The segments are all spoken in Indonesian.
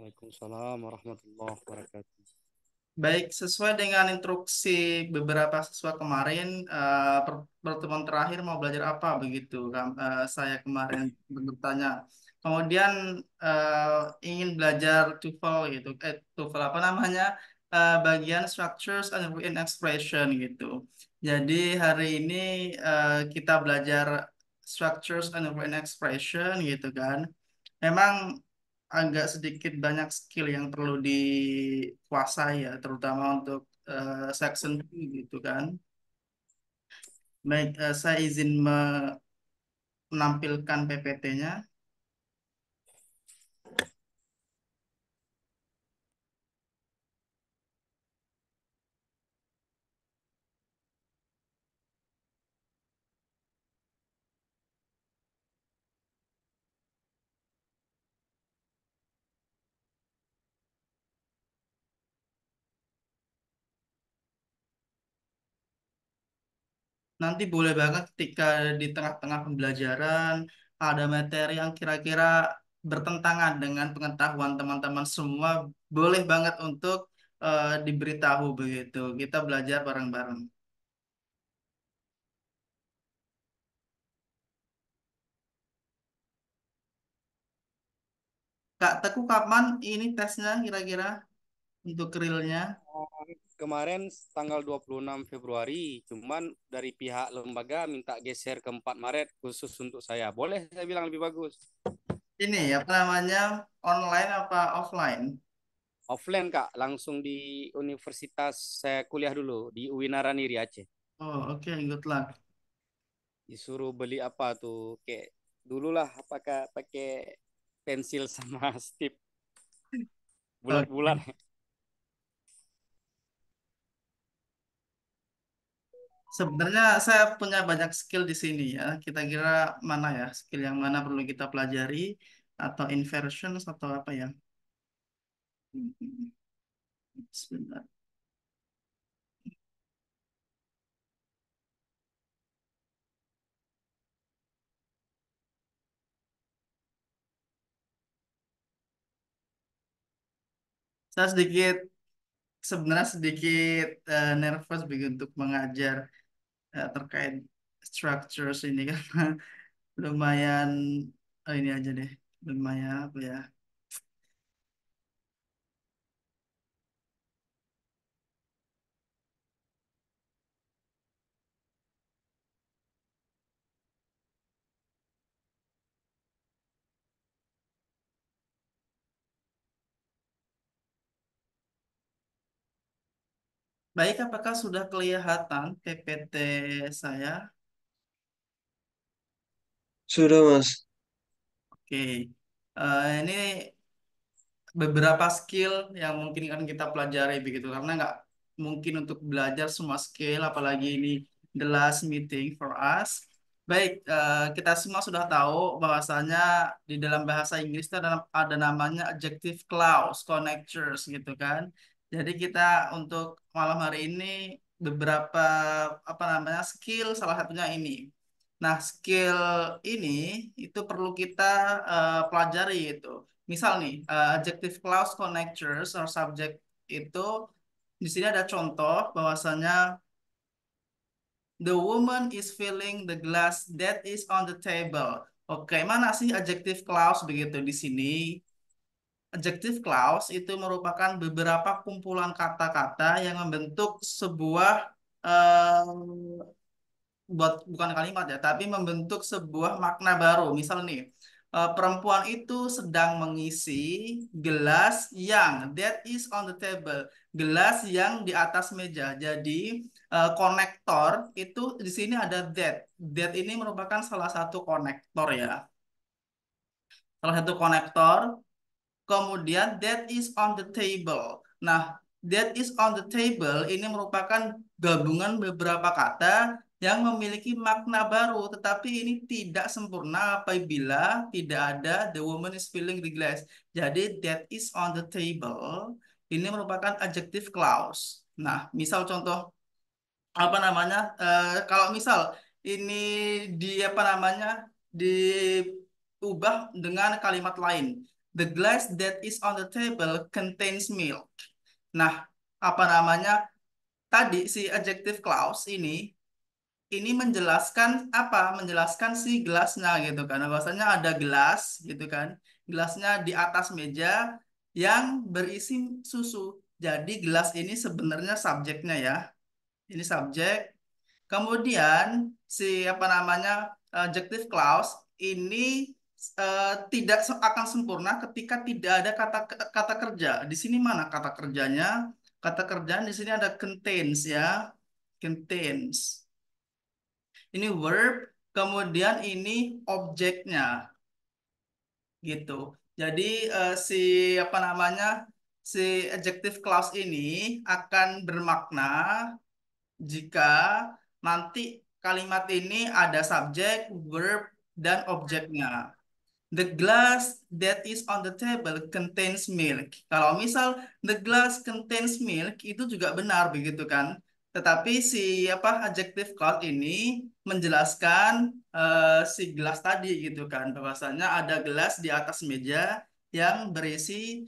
Waalaikumsalam warahmatullahi wabarakatuh. Baik, sesuai dengan instruksi beberapa siswa kemarin, pertemuan terakhir mau belajar apa begitu? Saya kemarin bertanya. Kemudian ingin belajar TOEFL gitu, TOEFL apa namanya? Bagian Structures and Written Expression gitu. Jadi hari ini kita belajar Structures and Written Expression gitu kan. Memang agak sedikit banyak skill yang perlu dikuasai ya, terutama untuk section 2 gitu kan. Baik, saya izin menampilkan PPT-nya. Nanti boleh banget ketika di tengah-tengah pembelajaran ada materi yang kira-kira bertentangan dengan pengetahuan teman-teman semua, boleh banget untuk diberitahu begitu. Kita belajar bareng-bareng. Kak Teguh, kapan ini tesnya kira-kira untuk realnya? Kemarin tanggal 26 Februari, cuman dari pihak lembaga minta geser ke 4 Maret khusus untuk saya. Boleh saya bilang lebih bagus. Ini apa namanya, online apa offline? Offline Kak, langsung di universitas saya kuliah dulu di UIN Naraniri Aceh. Oh, oke, good luck. Disuruh beli apa tuh? Kayak dulu lah apakah pakai pensil sama stip bulat-bulat. Oke. Sebenarnya saya punya banyak skill di sini ya. Kita kira mana ya, skill yang mana perlu kita pelajari, atau inversions atau apa ya? Sebentar. Saya sedikit, sebenarnya sedikit nervous begitu untuk mengajar terkait structures ini karena lumayan, ini aja deh, lumayan apa ya? Baik, apakah sudah kelihatan PPT saya? Sudah, Mas. Oke. Ini beberapa skill yang mungkin akan kita pelajari begitu, karena nggak mungkin untuk belajar semua skill, apalagi ini the last meeting for us. Baik, kita semua sudah tahu bahwasanya di dalam bahasa Inggris itu ada namanya adjective clause connectors gitu kan. Jadi kita untuk malam hari ini beberapa apa namanya skill, salah satunya ini. Nah, skill ini itu perlu kita pelajari itu. Misal nih, adjective clause connectors or subject itu di sini ada contoh bahwasanya the woman is filling the glass that is on the table. Oke, mana sih adjective clause begitu di sini? Adjective clause itu merupakan beberapa kumpulan kata-kata yang membentuk sebuah bukan kalimat ya, tapi membentuk sebuah makna baru. Misal nih, perempuan itu sedang mengisi gelas yang that is on the table, gelas yang di atas meja. Jadi konektor itu di sini ada that. That ini merupakan salah satu konektor ya. Salah satu konektor. Kemudian that is on the table. Nah, that is on the table ini merupakan gabungan beberapa kata yang memiliki makna baru, tetapi ini tidak sempurna apabila tidak ada the woman is filling the glass. Jadi that is on the table ini merupakan adjective clause. Nah, misal contoh apa namanya? Kalau misal ini di apa namanya? Diubah dengan kalimat lain. The glass that is on the table contains milk. Nah, apa namanya? Tadi si adjective clause ini menjelaskan apa? Menjelaskan si gelasnya gitu kan. Bahwasanya ada gelas gitu kan. Gelasnya di atas meja yang berisi susu. Jadi gelas ini sebenarnya subjeknya ya. Ini subjek. Kemudian si apa namanya adjective clause ini tidak akan sempurna ketika tidak ada kata kata kerja. Di sini mana kata kerjanya? Kata kerjaan di sini ada contains ya. Contains. Ini verb, kemudian ini objeknya gitu. Jadi si apa namanya si adjective clause ini akan bermakna jika nanti kalimat ini ada subjek, verb, dan objeknya. The glass that is on the table contains milk. Kalau misal the glass contains milk itu juga benar begitu kan? Tetapi si apa adjective clause ini menjelaskan si gelas tadi gitu kan, bahwasanya ada gelas di atas meja yang berisi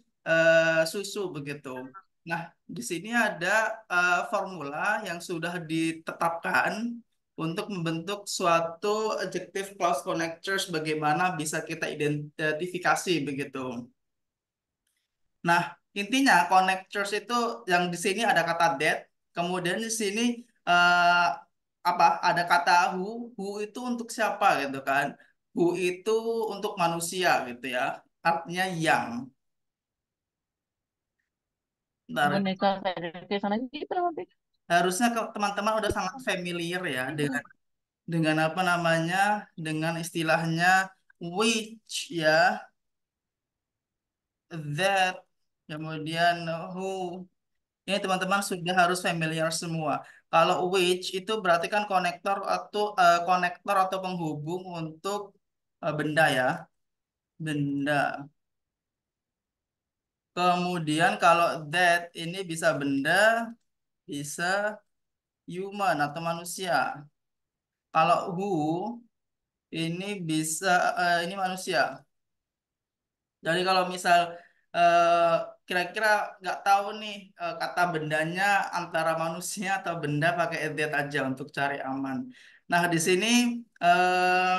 susu begitu. Nah, di sini ada formula yang sudah ditetapkan untuk membentuk suatu adjective clause connectors bagaimana bisa kita identifikasi begitu. Nah, intinya connectors itu yang di sini ada kata that, kemudian di sini eh, apa? Ada kata who itu untuk siapa gitu kan? Who itu untuk manusia gitu ya. Artinya yang. Bentar, Boneka kayak sana gitu nanti. harusnya teman-teman udah sangat familiar ya dengan apa namanya dengan istilahnya which ya, that, kemudian who. Ini teman-teman sudah harus familiar semua. Kalau which itu berarti kan konektor atau penghubung untuk benda ya, benda. Kemudian kalau that ini bisa benda, bisa human atau manusia. Kalau who ini bisa ini manusia. Jadi kalau misal eh, kira-kira nggak tahu nih kata bendanya antara manusia atau benda pakai that aja untuk cari aman. Nah di sini eh,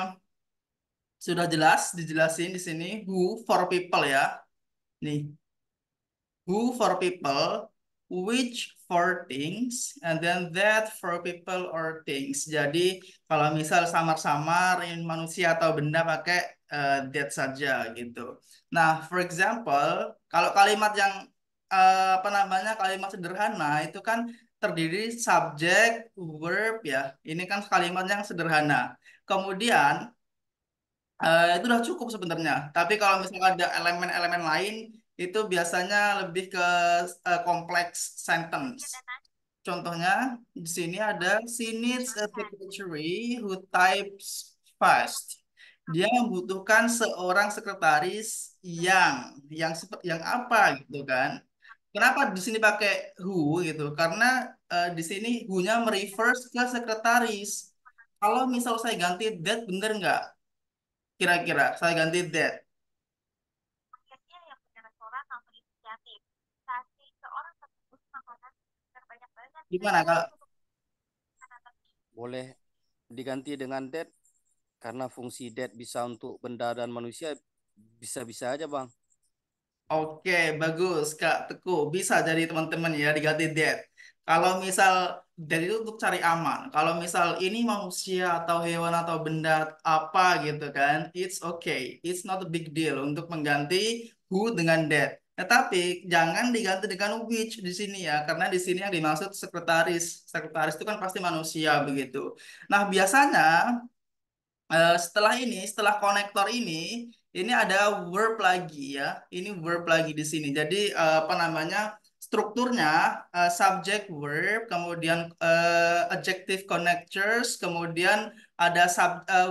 sudah jelas dijelasin di sini who for people ya. Nih who for people, which for things, and then that for people or things. Jadi kalau misal samar-samar ini manusia atau benda pakai that saja gitu. Nah, for example, kalau kalimat yang apa namanya kalimat sederhana itu kan terdiri subjek, verb ya. Ini kan kalimat yang sederhana. Kemudian itu udah cukup sebenarnya. Tapi kalau misalnya ada elemen-elemen lain, itu biasanya lebih ke kompleks sentence. Contohnya di sini ada she needs a secretary who types fast. Dia membutuhkan seorang sekretaris yang seperti yang apa gitu kan? Kenapa di sini pakai who gitu? Karena di sini who-nya merefers ke sekretaris. Kalau misal saya ganti that, bener nggak? Kira-kira saya ganti that. Gimana kalau Boleh diganti dengan that karena fungsi that bisa untuk benda dan manusia, bisa-bisa aja Bang. oke, bagus Kak Teguh. Bisa jadi teman-teman ya diganti that. Kalau misal that itu untuk cari aman. Kalau misal ini manusia atau hewan atau benda apa gitu kan, it's okay. It's not a big deal untuk mengganti who dengan that. Tetapi jangan diganti dengan which di sini ya, karena di sini yang dimaksud sekretaris. Sekretaris itu kan pasti manusia begitu. Nah, biasanya setelah konektor ini ada verb lagi ya. Ini verb lagi di sini. Jadi apa namanya? Strukturnya subject verb, kemudian adjective connectors, kemudian ada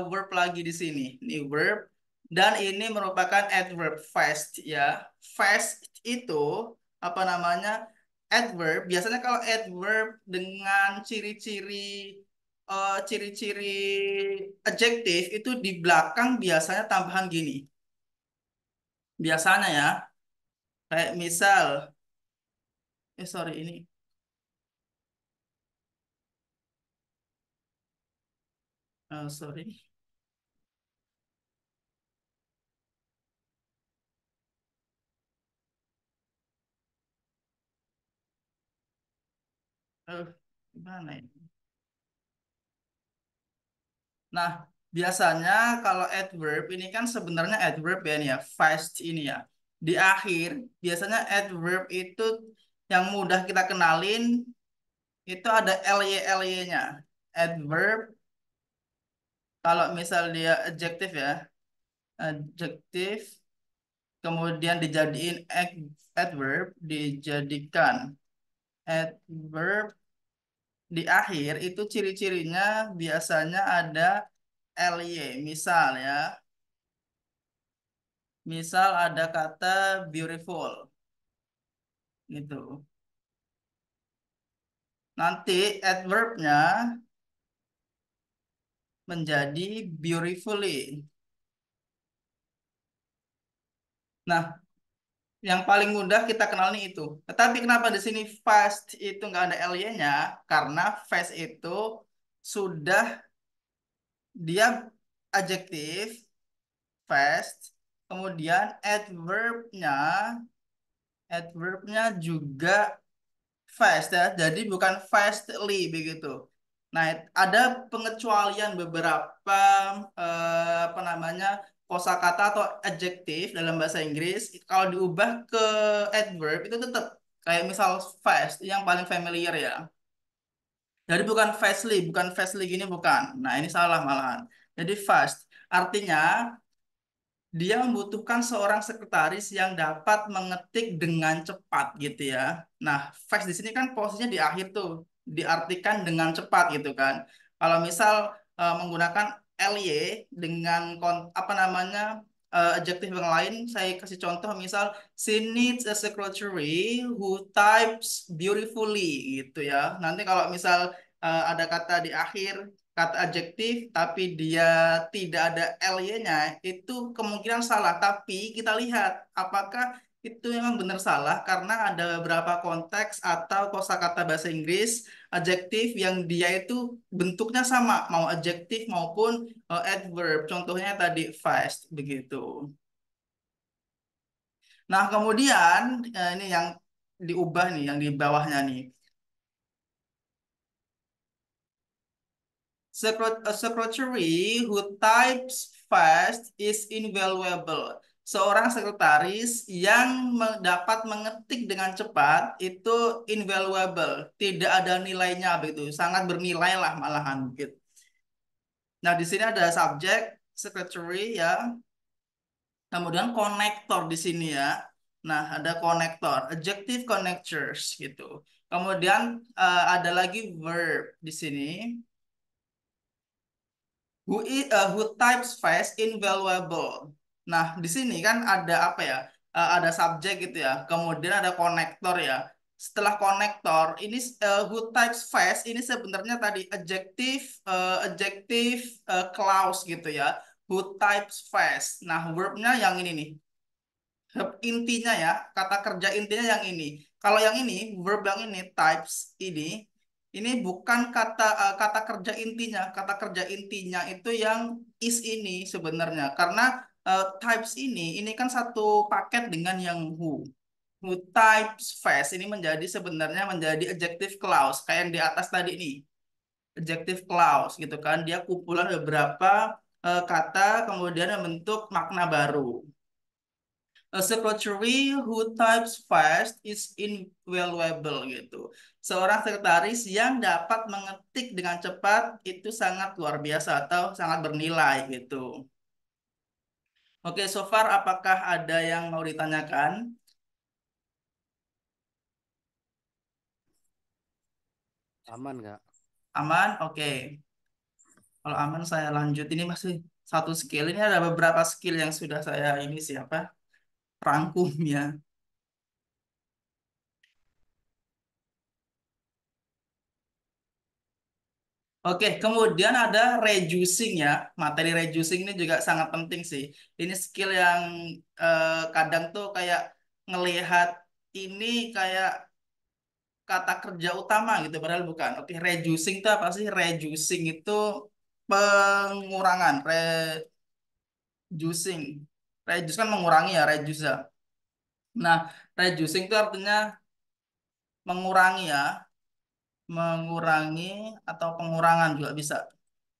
verb lagi di sini. Ini verb dan ini merupakan adverb fast ya. Fast itu apa namanya? Adverb. Biasanya kalau adverb dengan ciri-ciri adjektif itu di belakang biasanya tambahan gini. Biasanya ya, kayak misal, sorry ini, sorry. Eh, Gimana ini? Nah, biasanya kalau adverb ini kan sebenarnya adverb ya ini ya, fast ini ya. Di akhir, biasanya adverb itu yang mudah kita kenalin itu ada ly-nya. Adverb, kalau misal dia adjective ya, adjective, kemudian dijadiin adverb, dijadikan adverb di akhir itu ciri-cirinya biasanya ada ly. Misal ya, misal ada kata beautiful gitu. Nanti adverbnya menjadi beautifully. Nah, yang paling mudah kita kenal nih itu. Tetapi kenapa di sini fast itu nggak ada ly-nya? Karena fast itu sudah dia adjektif fast, kemudian adverbnya juga fast ya, jadi bukan fastly begitu. Nah, ada pengecualian beberapa apa namanya kosakata atau adjektif dalam bahasa Inggris. Kalau diubah ke adverb itu tetap kayak misal fast yang paling familiar ya. Jadi bukan fastly gini bukan. Nah, ini salah malahan. Jadi fast artinya dia membutuhkan seorang sekretaris yang dapat mengetik dengan cepat gitu ya. Nah, fast di sini kan posisinya di akhir tuh, diartikan dengan cepat gitu kan. Kalau misal menggunakan ly dengan apa namanya adjektif yang lain, saya kasih contoh misal she needs a secretary who types beautifully gitu ya. Nanti kalau misal ada kata di akhir kata adjektif tapi dia tidak ada ly-nya itu kemungkinan salah, tapi kita lihat apakah itu memang benar salah karena ada beberapa konteks atau kosakata bahasa Inggris adjektif yang dia itu bentuknya sama mau adjektif maupun adverb, contohnya tadi fast begitu. Nah, kemudian ini yang diubah nih yang di bawahnya nih. A secretary who types fast is invaluable. Seorang sekretaris yang dapat mengetik dengan cepat itu invaluable, tidak ada nilainya begitu, sangat bernilai lah malahan gitu. Nah, di sini ada subjek secretary ya, kemudian konektor di sini ya. Nah, ada konektor, adjective connectors gitu. Kemudian ada lagi verb di sini. Who types fast invaluable. Nah, di sini kan ada apa ya? Ada subjek gitu ya. Kemudian ada konektor ya. Setelah konektor, ini who types fast ini sebenarnya tadi adjective clause gitu ya. Who types fast. Nah, verbnya yang ini nih. Intinya ya, kata kerja intinya yang ini. Kalau yang ini, verb yang ini, types ini bukan kata kerja intinya. Kata kerja intinya itu yang is ini sebenarnya. Karena types ini kan satu paket dengan yang who. Who types fast ini menjadi sebenarnya menjadi adjective clause kayak yang di atas tadi nih. Adjective clause gitu kan. Dia kumpulan beberapa kata kemudian membentuk makna baru. A secretary who types fast is invaluable gitu. Seorang sekretaris yang dapat mengetik dengan cepat itu sangat luar biasa atau sangat bernilai gitu. Oke, so far apakah ada yang mau ditanyakan? Aman nggak? Aman? Oke. Kalau aman saya lanjut. Ini masih satu skill. Ini ada beberapa skill yang sudah saya ini siapa? Rangkum ya. Oke, kemudian ada reducing ya. Materi reducing ini juga sangat penting sih. Ini skill yang kadang tuh kayak ngelihat ini kayak kata kerja utama gitu, padahal bukan. Oke, reducing itu apa sih? Reducing itu pengurangan. Reducing. Reduce kan mengurangi ya, reduce ya. Nah, reducing itu artinya mengurangi ya. Mengurangi atau pengurangan juga bisa.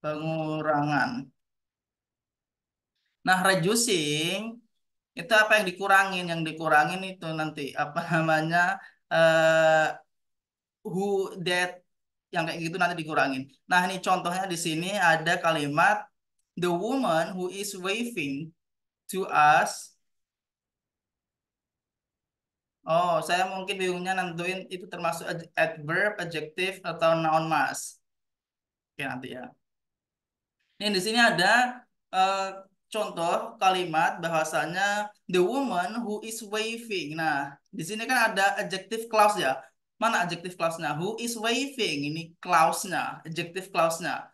Pengurangan. Nah, reducing itu apa yang dikurangin? Yang dikurangin itu nanti apa namanya? eh who, that, yang kayak gitu nanti dikurangin. Nah, ini contohnya di sini ada kalimat the woman who is waving to us. Oh, saya mungkin bingungnya nentuin itu termasuk adverb, adjective, atau noun mas. Oke, nanti ya. Ini di sini ada eh, contoh kalimat bahwasanya the woman who is waving. Nah, di sini kan ada adjective clause ya. Mana adjective clause-nya? Who is waving? Ini clause-nya, adjective clause-nya.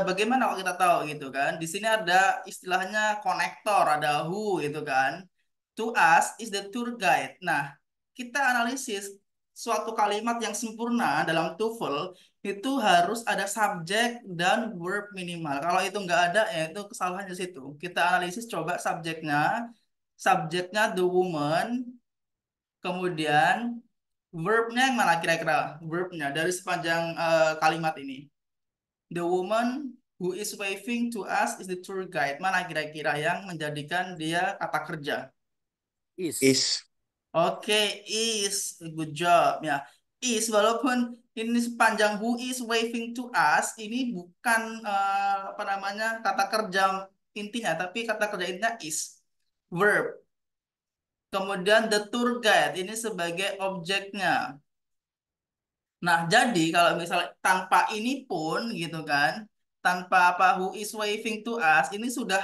Bagaimana kalau kita tahu gitu kan? Di sini ada istilahnya konektor, ada who gitu kan. To us is the tour guide. Nah, kita analisis suatu kalimat yang sempurna dalam TOEFL itu harus ada subjek dan verb minimal. Kalau itu nggak ada, ya itu kesalahan di situ. Kita analisis coba subjeknya, subjeknya the woman, kemudian verbnya yang mana kira-kira? Verbnya dari sepanjang kalimat ini. The woman who is waving to us is the tour guide. Mana kira-kira yang menjadikan dia kata kerja? Is. Is. Oke, is good job ya. Is walaupun ini sepanjang who is waving to us ini bukan apa namanya kata kerja intinya, tapi kata kerja intinya is verb. Kemudian the tour guide ini sebagai objeknya. Nah, jadi kalau misalnya tanpa ini pun gitu kan, tanpa apa who is waving to us, ini sudah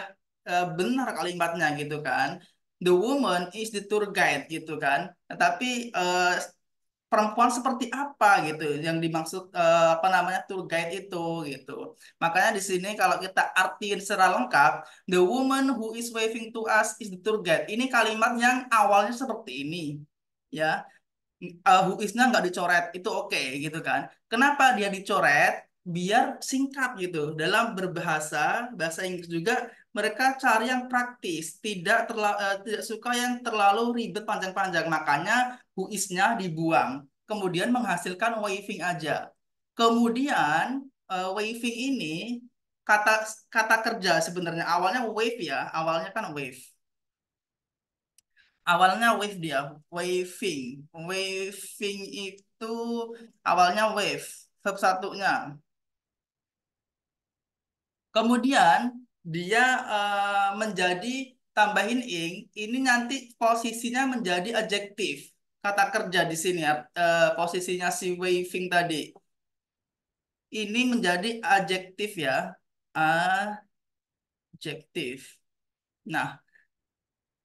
benar kalimatnya gitu kan. The woman is the tour guide gitu kan. Tetapi perempuan seperti apa gitu yang dimaksud apa namanya tour guide itu gitu. Makanya di sini kalau kita artiin secara lengkap, the woman who is waving to us is the tour guide. Ini kalimat yang awalnya seperti ini. Ya, who is-nya nggak dicoret itu oke gitu kan. Kenapa dia dicoret? Biar singkat gitu. Dalam berbahasa bahasa Inggris juga mereka cari yang praktis, tidak suka yang terlalu ribet panjang-panjang. Makanya who is-nya dibuang. Kemudian menghasilkan waving aja. Kemudian waving ini kata kata kerja sebenarnya awalnya wave ya, awalnya kan wave. Awalnya wave dia, waving. Waving itu awalnya wave, verb satunya. Kemudian dia menjadi tambahin ing, ini nanti posisinya menjadi adjektif. Kata kerja di sini ya, posisinya si waving tadi. Ini menjadi adjektif ya, adjektif. Nah,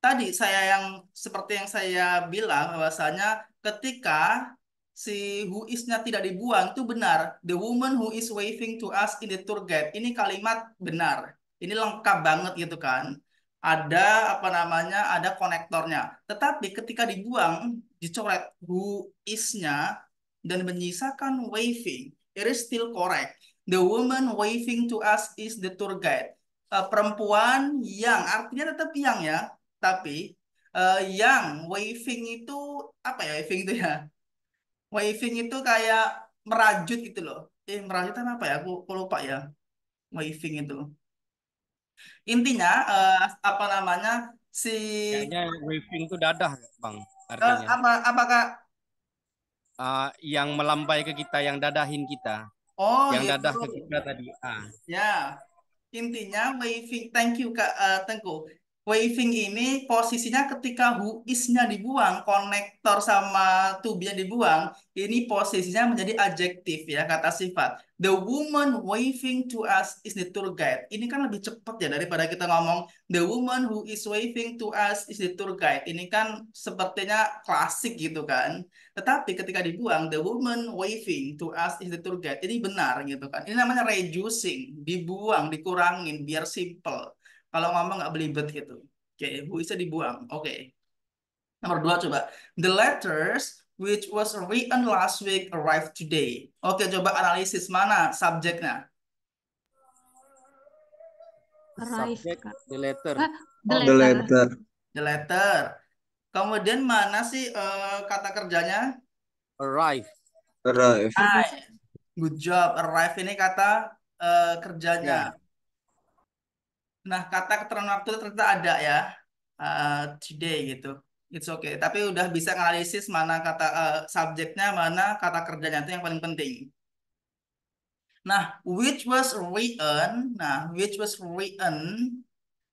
tadi saya yang seperti yang saya bilang bahwasanya ketika si who is-nya tidak dibuang itu benar. The woman who is waving to us in the tour guide. Ini kalimat benar. Ini lengkap banget gitu kan. Ada apa namanya? Ada konektornya. Tetapi ketika dibuang, dicoret who is-nya dan menyisakan waving. It is still correct. The woman waving to us is the tour guide. Perempuan yang artinya tetap yang ya, tapi yang waving itu apa ya waving itu ya? Waving itu kayak merajut gitu loh. Merajut kan apa ya? Aku lupa ya. Waving itu. Intinya apa namanya si Kayaknya waving itu dadah, Bang, artinya. apakah Yang melambai ke kita, yang dadahin kita. oh Yang gitu dadah ke kita tadi. ya intinya waving. Thank you Kak Tengku. Waving ini posisinya ketika who is-nya dibuang, konektor sama to be-nya dibuang, ini posisinya menjadi adjektif ya, kata sifat. The woman waving to us is the tour guide. Ini kan lebih cepat ya daripada kita ngomong the woman who is waving to us is the tour guide. Ini kan sepertinya klasik gitu kan. Tetapi ketika dibuang, the woman waving to us is the tour guide. Ini benar gitu kan. Ini namanya reducing, dibuang, dikurangin biar simple. Kalau ngomong nggak belibet gitu. Oke, bisa dibuang. Oke. Nomor dua coba. The letters which was written last week arrived today. Oke, coba analisis mana subjeknya. Arrive, Subject Kak. the letter. Ah, the Oh, The letter. letter. The letter. Kemudian mana sih kata kerjanya? Arrive. Arrive. Nice. Good job. Arrive ini kata kerjanya. Ya. Nah, kata keterangan waktu ternyata ada ya. Today gitu. It's okay. Tapi udah bisa analisis mana kata subjeknya, mana kata kerjanya itu yang paling penting. Nah, which was written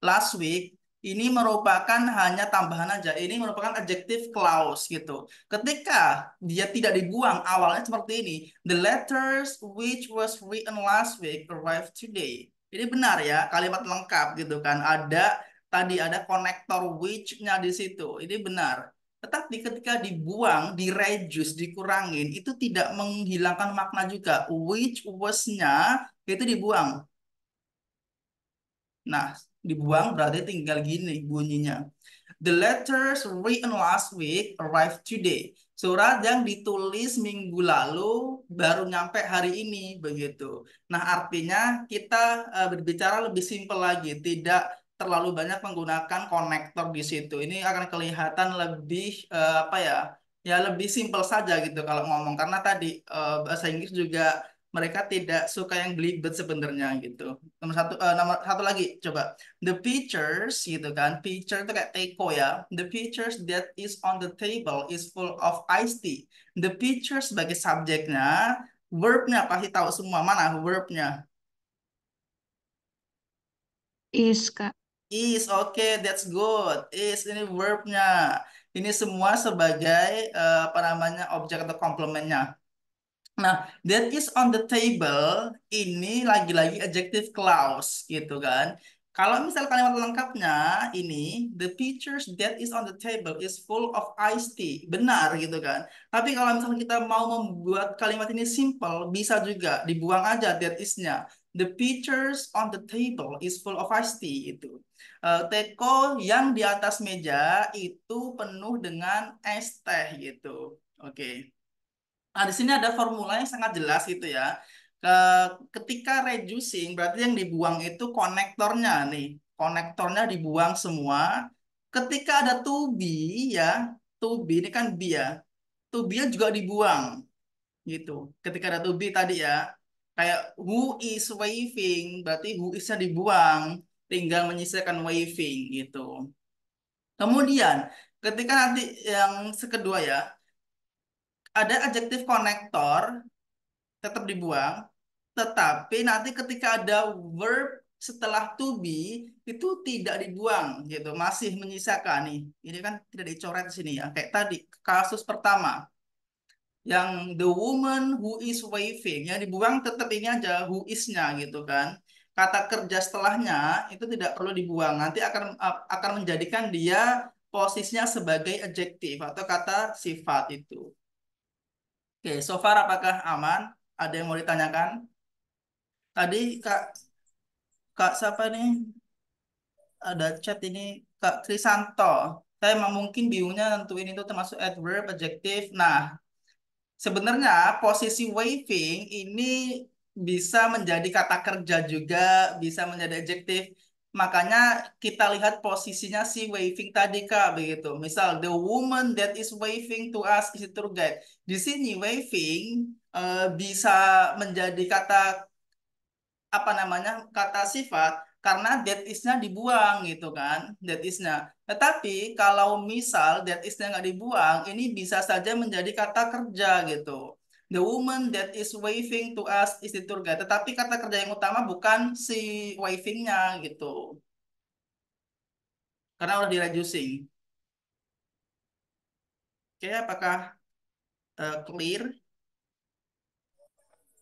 last week ini merupakan hanya tambahan aja. Ini merupakan adjective clause gitu. Ketika dia tidak dibuang awalnya seperti ini. The letters which was written last week arrived today. Ini benar ya, kalimat lengkap gitu kan. Tadi ada konektor which-nya di situ. Ini benar. Tetapi ketika dibuang, direduce, dikurangin, itu tidak menghilangkan makna juga. Which was-nya itu dibuang. Nah, dibuang berarti tinggal gini bunyinya. The letters written last week arrived today. Surat yang ditulis minggu lalu baru nyampe hari ini begitu. Nah, artinya kita berbicara lebih simpel lagi, tidak terlalu banyak menggunakan konektor di situ. Ini akan kelihatan lebih apa ya? Ya lebih simpel saja gitu kalau ngomong karena tadi bahasa Inggris juga mereka tidak suka yang belibet sebenarnya gitu. Nomor satu lagi coba. The pictures gitu kan. Picture itu kayak teko ya. The pictures that is on the table is full of iced tea. The picture sebagai subjeknya, verbnya pasti tahu semua. Mana verbnya? Is, Kak. Is, okay, that's good. Is ini verbnya. Ini semua sebagai apa namanya objek atau komplementnya. Nah, that is on the table ini lagi-lagi adjective clause gitu kan. Kalau misal kalimat lengkapnya ini the pictures that is on the table is full of iced tea. Benar gitu kan. Tapi kalau misalnya kita mau membuat kalimat ini simple, bisa juga dibuang aja that is-nya. The pictures on the table is full of iced tea itu. Teko yang di atas meja itu penuh dengan es teh gitu. Oke. Nah, di sini ada formula yang sangat jelas gitu ya. Ketika reducing, berarti yang dibuang itu konektornya nih. Konektornya dibuang semua. Ketika ada to be ya, to be ini kan be ya. To be juga dibuang gitu. Ketika ada to be tadi ya, kayak who is waving, berarti who is-nya dibuang, tinggal menyisakan waving gitu. Kemudian, ketika nanti yang kedua ya, ada adjektif konektor tetap dibuang, tetapi nanti ketika ada verb setelah to be itu tidak dibuang gitu, masih menyisakan nih. Ini kan tidak dicoret di sini ya. Kayak tadi kasus pertama yang the woman who is waving yang dibuang tetap ini aja who is-nya gitu kan. Kata kerja setelahnya itu tidak perlu dibuang. Nanti akan menjadikan dia posisinya sebagai adjektif atau kata sifat itu. Oke, so far apakah aman? Ada yang mau ditanyakan? Tadi Kak Kak siapa nih? Ada chat ini Kak Krisanto. Saya emang mungkin bingungnya nentuin itu termasuk adverb, adjektif. Nah, sebenarnya posisi waving ini bisa menjadi kata kerja juga, bisa menjadi adjektif. Makanya kita lihat posisinya si waving tadi Kak begitu. Misal the woman that is waving to us is a tour guide. Di sini waving bisa menjadi kata apa namanya kata sifat karena that is-nya dibuang gitu kan that is-nya. Tetapi kalau misal that is-nya nggak dibuang, ini bisa saja menjadi kata kerja gitu. The woman that is waving to us is the tour guide. Tetapi kata kerja yang utama bukan si waving-nya gitu. karena udah di reducing. Oke, apakah clear?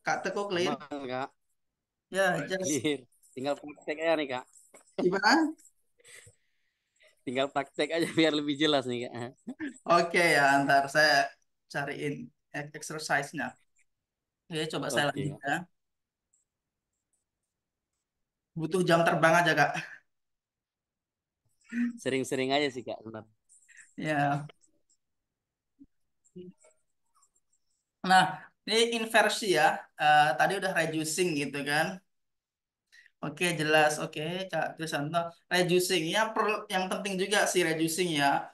Kak Teguh clear? Aman, Kak. Ya, just Clear. Tinggal praktek aja nih, Kak. gimana? Tinggal praktek aja biar lebih jelas nih, Kak. Oke ya, ntar saya cariin exercise-nya. Oke, coba saya Oke, lanjut Kak. ya. Butuh jam terbang aja, Kak. Sering-sering aja sih, Kak. Benar. Ya. Nah, ini inversi ya. Tadi udah reducing gitu kan. Oke, jelas. Oke, Kak Krisanto. Reducing ya, yang penting juga sih reducing ya.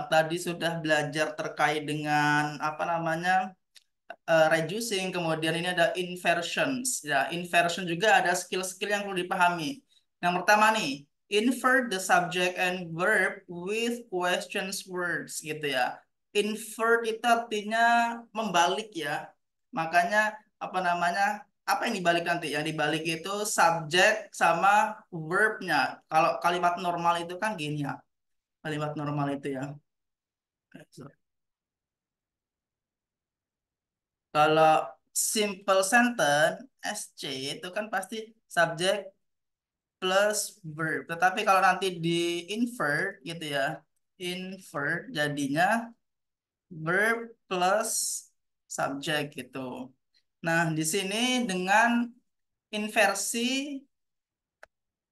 Tadi sudah belajar terkait dengan apa namanya reducing, kemudian ini ada inversions. Ya, inversion juga ada skill-skill yang perlu dipahami. Yang pertama nih, invert the subject and verb with questions words gitu ya. Invert itu artinya membalik ya. Makanya apa namanya? Apa yang dibalik nanti? Yang dibalik itu subjek sama verbnya. Kalau kalimat normal itu kan gini ya. Kalimat normal itu ya. Kalau simple sentence SC itu kan pasti subjek plus verb. Tetapi kalau nanti di invert gitu ya, invert jadinya verb plus subjek gitu. Nah, di sini dengan inversi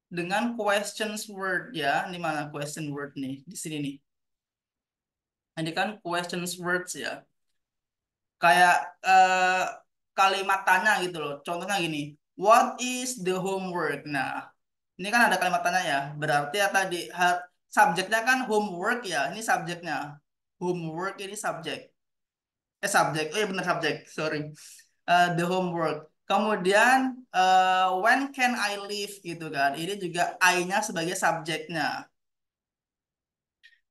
dengan questions word ya. Ini mana question word nih? Di sini nih. Ini kan questions words ya. Kayak eh, kalimat tanya gitu loh. Contohnya gini, what is the homework? Nah, ini kan ada kalimat tanya ya. Berarti ya tadi subjeknya kan homework ya. Ini subjeknya. Homework ini subjek. Subjek. Oh iya benar subjek. Sorry. The homework. Kemudian when can I leave gitu kan. Ini juga I-nya sebagai subjeknya.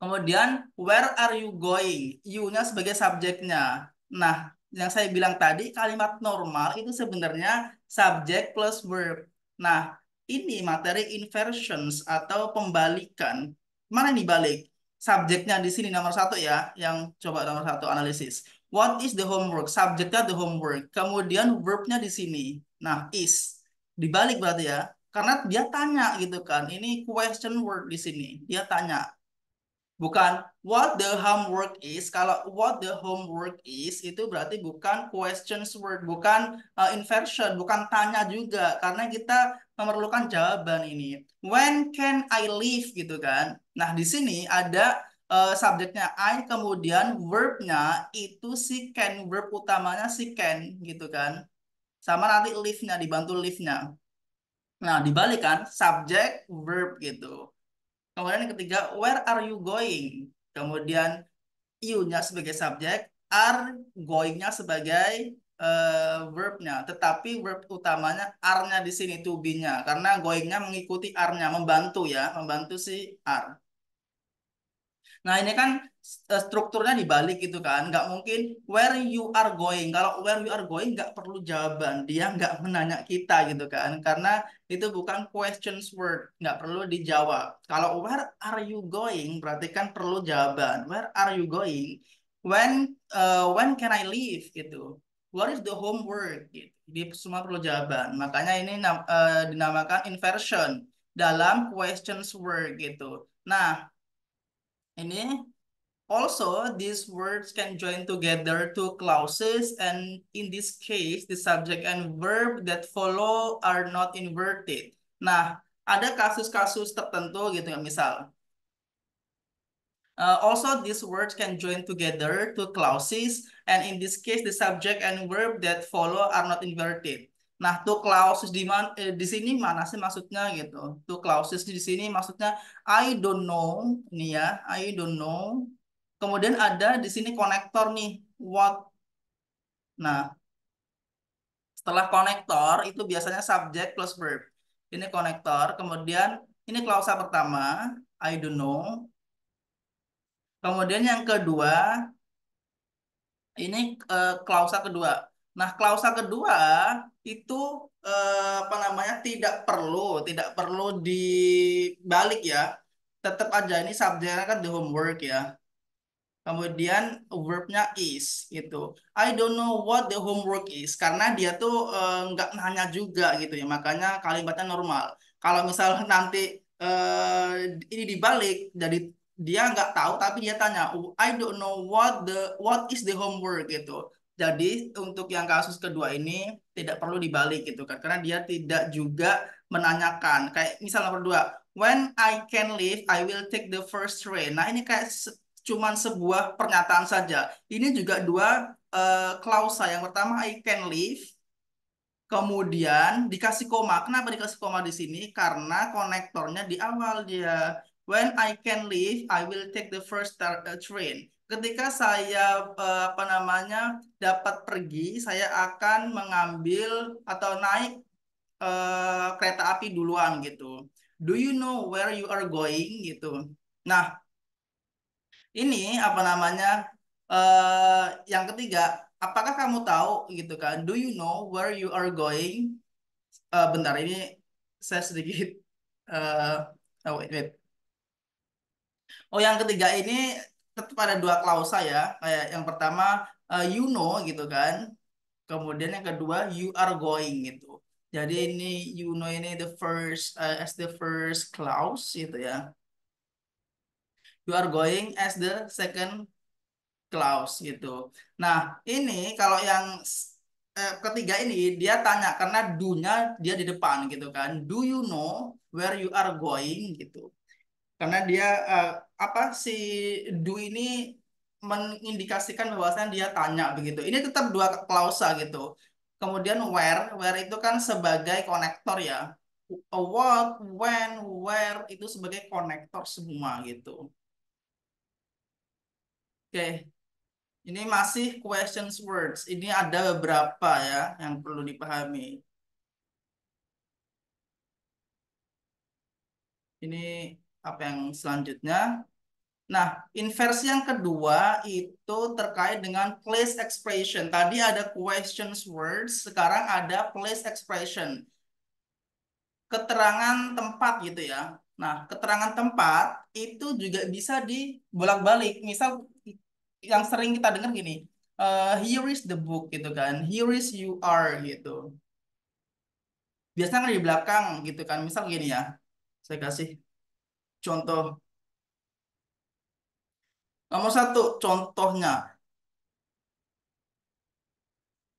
Kemudian, where are you going? You-nya sebagai subjeknya. Nah, yang saya bilang tadi, kalimat normal itu sebenarnya subjek plus verb. Nah, ini materi inversions atau pembalikan. Mana nih balik? Subjeknya di sini nomor satu ya, yang coba nomor satu analisis. What is the homework? Subjeknya the homework. Kemudian verbnya di sini. Nah, is. Dibalik berarti ya. Karena dia tanya gitu kan. Ini question word di sini. Dia tanya. Bukan what the homework is. Kalau what the homework is itu berarti bukan questions word, bukan inversion, bukan tanya juga karena kita memerlukan jawaban ini. When can I leave gitu kan. Nah, di sini ada subjeknya I, kemudian verbnya itu si can, verb utamanya si can gitu kan. Sama nanti leave-nya dibantu leave-nya. Nah, dibalik kan subjek verb gitu. Kemudian yang ketiga, where are you going? Kemudian you-nya sebagai subjek, are going-nya sebagai verb-nya. Tetapi verb utamanya are-nya di sini, to be-nya. Karena going-nya mengikuti are-nya, membantu ya, membantu si are. Nah, ini kan strukturnya dibalik gitu kan. Nggak mungkin where you are going. Kalau where you are going nggak perlu jawaban. Dia nggak menanya kita gitu kan. Karena itu bukan questions word. Nggak perlu dijawab. Kalau where are you going berarti kan perlu jawaban. Where are you going? When can I leave gitu. What is the homework gitu. Dia semua perlu jawaban. Makanya ini dinamakan inversion dalam questions word gitu. Nah, ini also these words can join together two clauses, and in this case the subject and verb that follow are not inverted. Nah, ada kasus-kasus tertentu gitu ya, misal also these words can join together two clauses, and in this case the subject and verb that follow are not inverted. Nah, two clauses di sini mana sih maksudnya gitu? Two clauses di sini maksudnya I don't know, ini ya, I don't know. Kemudian ada di sini konektor nih, what. Nah, setelah konektor itu biasanya subjek plus verb. Ini konektor, kemudian ini klausa pertama, I don't know. Kemudian yang kedua, ini klausa kedua. Nah, klausa kedua itu apa namanya tidak perlu dibalik ya. tetap aja ini subjeknya kan the homework ya. Kemudian verbnya is gitu. I don't know what the homework is karena dia tuh nggak nanya juga gitu ya. Makanya kalimatnya normal. Kalau misal nanti ini dibalik, jadi dia nggak tahu tapi dia tanya, I don't know what is the homework gitu. Jadi untuk yang kasus kedua ini tidak perlu dibalik gitu kan, karena dia tidak juga menanyakan. Kayak misal nomor dua, when I can leave, I will take the first train. Nah ini kayak cuman sebuah pernyataan saja. Ini juga dua klausa. Yang pertama I can leave, kemudian dikasih koma. Kenapa dikasih koma di sini? Karena konektornya di awal dia. When I can leave, I will take the first train. Ketika saya apa namanya dapat pergi, saya akan mengambil atau naik kereta api duluan gitu. Do you know where you are going gitu? Nah, ini apa namanya? Yang ketiga, apakah kamu tahu gitu kan? Do you know where you are going? Bentar, ini saya sedikit. eh oh, wait. Oh, yang ketiga ini tetap ada dua klausa ya. Kayak yang pertama, you know gitu kan. Kemudian yang kedua, you are going gitu. Jadi ini you know ini the first as the first clause gitu ya. You are going as the second clause gitu. Nah, ini kalau yang ketiga ini dia tanya karena do-nya dia di depan gitu kan. Do you know where you are going gitu. Karena dia apa si do ini mengindikasikan bahwasanya dia tanya begitu. Ini tetap dua klausa gitu. Kemudian where itu kan sebagai konektor ya. What, when, where itu sebagai konektor semua gitu. Oke. Ini masih questions words. Ini ada beberapa ya yang perlu dipahami. Ini apa yang selanjutnya? Nah, inversi yang kedua itu terkait dengan place expression. Tadi ada questions words, sekarang ada place expression. Keterangan tempat gitu ya. Nah, keterangan tempat itu juga bisa dibolak-balik. Misal yang sering kita dengar gini, here is the book gitu kan, here is you are gitu. Biasanya kan di belakang gitu kan, misal gini ya, saya kasih contoh. Nomor satu, contohnya,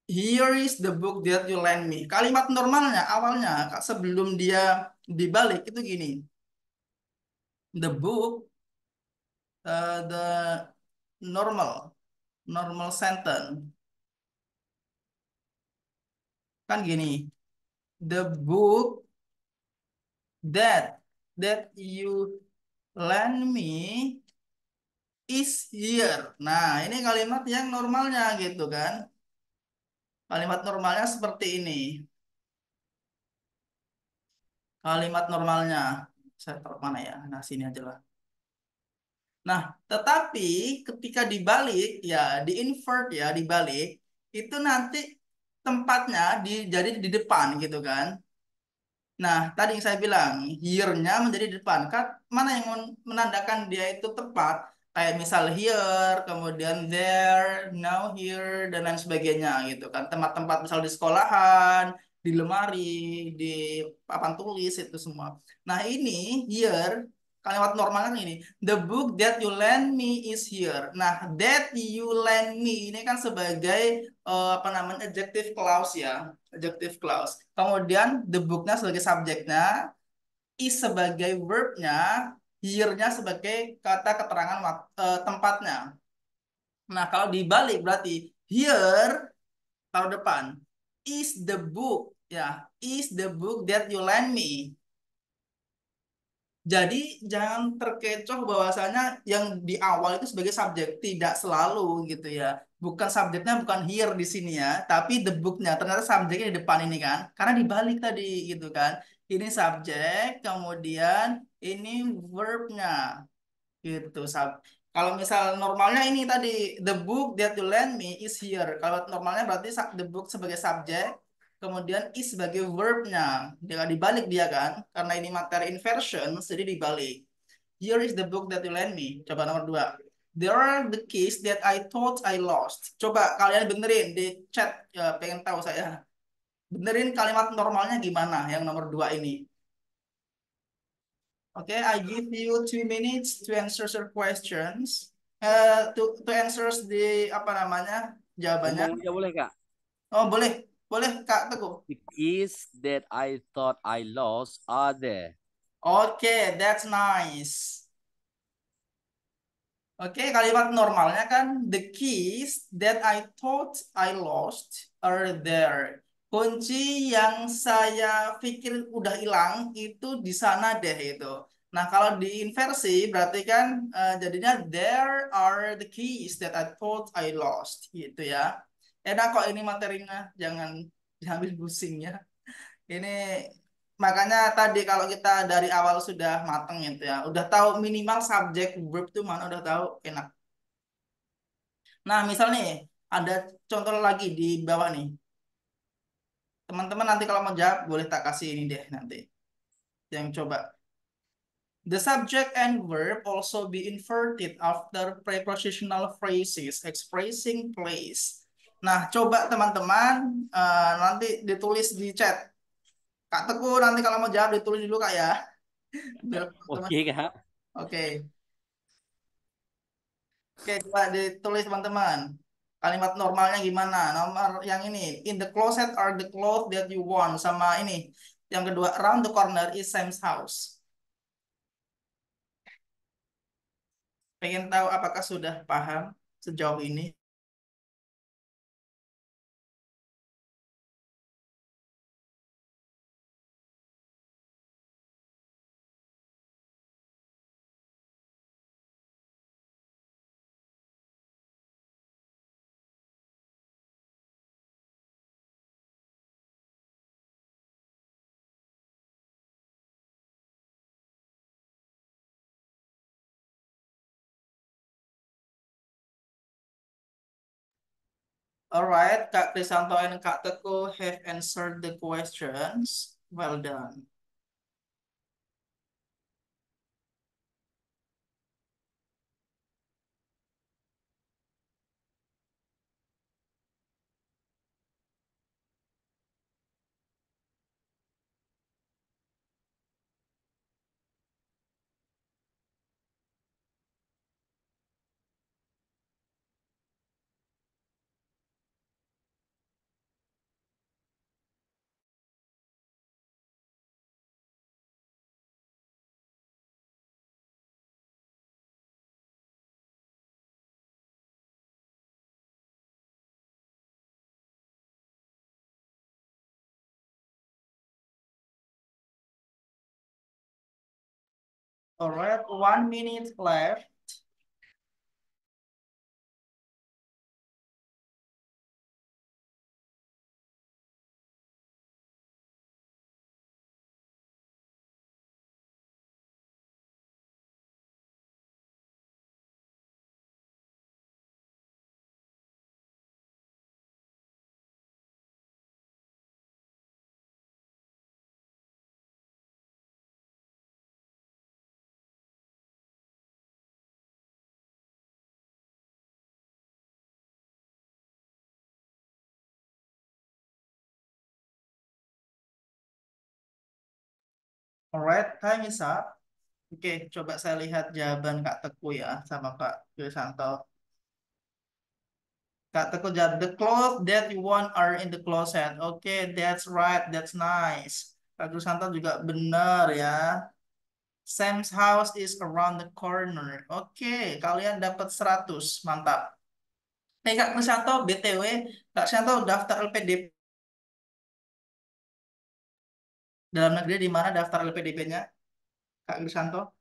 here is the book that you lend me. Kalimat normalnya, awalnya, sebelum dia dibalik itu gini, the book, the normal sentence. Kan gini, the book that you lend me is here. Nah, ini kalimat yang normalnya gitu kan. Kalimat normalnya seperti ini. Kalimat normalnya. Saya taruh mana ya? Nah, sini aja lah. Nah, tetapi ketika dibalik, ya di-invert ya, dibalik, itu nanti tempatnya jadi di depan gitu kan. Nah, tadi yang saya bilang, here-nya menjadi di depan. Kan mana yang menandakan dia itu tepat? Kayak misal here, kemudian there, now here, dan lain sebagainya gitu kan. Tempat-tempat misal di sekolahan, di lemari, di papan tulis, itu semua. Nah, ini here, kalimat normalnya ini. The book that you lend me is here. Nah, that you lend me ini kan sebagai apa namanya adjective clause ya, adjective clause. Kemudian the book-nya sebagai subjeknya, is sebagai verb-nya, here-nya sebagai kata keterangan tempatnya. Nah, kalau dibalik berarti here taruh depan, is the book ya, is the book that you lend me. Jadi jangan terkecoh bahwasanya yang di awal itu sebagai subjek, tidak selalu gitu ya. Bukan subjeknya bukan here di sini ya, tapi the book-nya. Ternyata subjeknya di depan ini kan. Karena dibalik tadi gitu kan. Ini subjek, kemudian ini verb-nya gitu. Kalau misal normalnya ini tadi the book that you lend me is here. Kalau normalnya berarti the book sebagai subjek, kemudian is sebagai verbnya. Dia dibalik dia kan, karena ini materi inversion, jadi dibalik. Here is the book that you lend me. Coba nomor 2. There are the keys that I thought I lost. Coba kalian benerin di chat, pengen tahu saya. Benerin kalimat normalnya gimana yang nomor 2 ini. Oke, I give you 2 minutes to answer your questions. To answer di apa namanya jawabannya. Ngomong aja boleh, Kak? Oh boleh, boleh Kak Teguh. The keys that I thought I lost are there. Oke, that's nice. Oke, kalimat normalnya kan the keys that I thought I lost are there. Kunci yang saya pikir udah hilang itu di sana deh itu. Nah, kalau diinversi berarti kan jadinya there are the keys that I thought I lost gitu ya. Enak kok ini materinya, jangan diambil pusingnya. Ini makanya tadi kalau kita dari awal sudah mateng gitu ya, udah tahu minimal subjek verb itu mana udah tahu enak. Nah, misal nih ada contoh lagi di bawah nih. Teman-teman nanti kalau mau jawab boleh tak kasih ini deh nanti. Yang coba. The subject and verb also be inverted after prepositional phrases expressing place. Nah, coba teman-teman nanti ditulis di chat. Kak Teguh nanti kalau mau jawab ditulis dulu Kak ya. Biar teman. Oke, Kak. Oke. Oke, coba ditulis teman-teman. Kalimat normalnya gimana? Nomor yang ini, in the closet are the clothes that you want. Sama ini, yang kedua, around the corner is Sam's house. Pengen tahu apakah sudah paham sejauh ini? Alright, Kak Krisanto and Kak Teguh have answered the questions. Well done. Alright, 1 minute left. Alright, time is up. Oke, coba saya lihat jawaban Kak Teguh ya sama Kak Krisanto. Kak Teguh jawab, the clothes that you want are in the closet. Oke, that's right, that's nice. Kak Krisanto juga benar ya. Sam's house is around the corner. Oke, kalian dapat 100. Mantap. Kak Krisanto, BTW, Kak Krisanto daftar LPDP dalam negeri di mana daftar LPDP-nya? Kak Krisanto?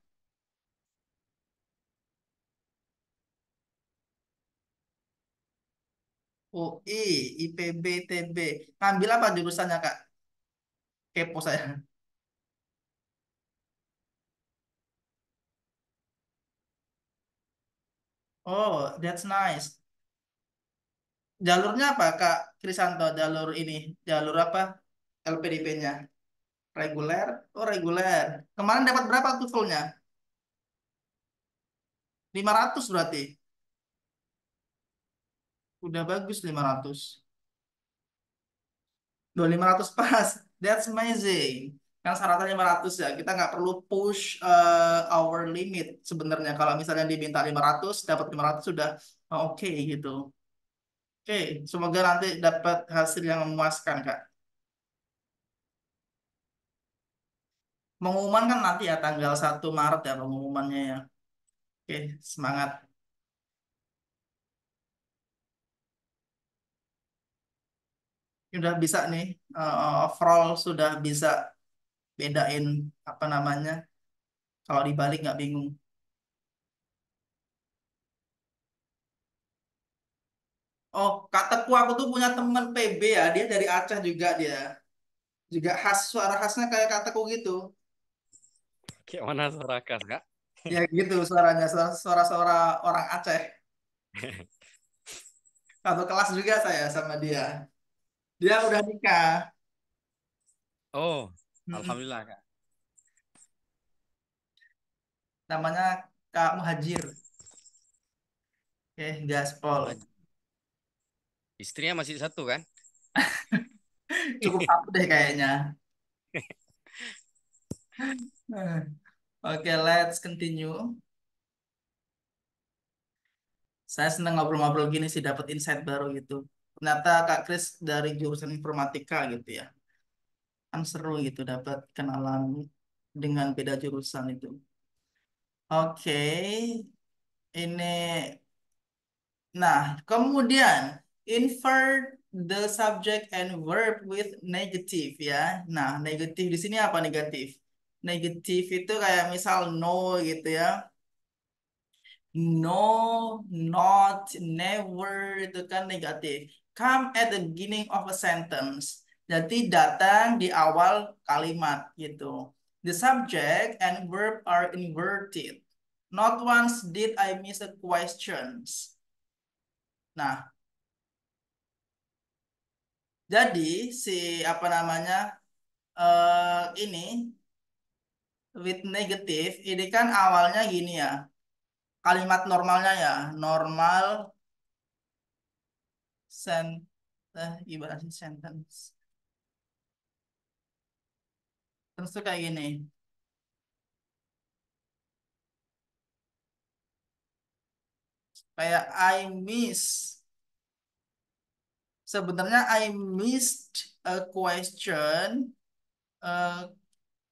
UI, IPB, ITB. Ngambil apa jurusannya, Kak? Kepo saya. Oh, that's nice. Jalurnya apa, Kak Krisanto? Jalur ini, jalur apa? LPDP-nya? Reguler? Oh, reguler. Kemarin dapat berapa tuh fullnya? 500 berarti. Udah bagus 500. 500 pas. That's amazing. Kan syaratnya 500 ya. Kita nggak perlu push our limit sebenarnya. Kalau misalnya diminta 500, dapat 500 sudah oke gitu. Oke, semoga nanti dapat hasil yang memuaskan, Kak. Pengumuman kan nanti ya tanggal 1 Maret ya pengumumannya ya. Oke, semangat. Udah bisa nih, overall sudah bisa bedain apa namanya. Kalau dibalik nggak bingung. Oh, Kak Teku aku tuh punya teman PB ya, dia dari Aceh juga dia. Juga khas, suara khasnya kayak Kak Teku gitu. Kayak mana suara khas, Kak? Ya gitu suaranya, suara-suara orang Aceh. Satu kelas juga saya sama dia. Dia udah nikah. Oh, Mm-mm. alhamdulillah, Kak. Namanya Kak Muhajir. Oke, gaspol. Muhaj- Istrinya masih satu kan? Cukup satu deh kayaknya. Oke, let's continue. Saya senang ngobrol-ngobrol gini sih, dapat insight baru gitu. Ternyata Kak Kris dari jurusan informatika gitu ya. Kan seru gitu, dapat kenalan dengan beda jurusan itu. Oke, ini. Nah, kemudian invert the subject and verb with negative ya. Nah, negatif di sini apa negatif? Negatif itu kayak misal no gitu ya. No, not, never itu kan negatif. Come at the beginning of a sentence. Jadi datang di awal kalimat gitu. The subject and verb are inverted. Not once did I miss a questions. Nah, jadi si apa namanya ini with negative ini kan awalnya gini ya. Kalimat normalnya ya, normal sen gimana sih sentence. Terus tuh kayak gini. Kayak I miss. Sebenarnya I missed a question.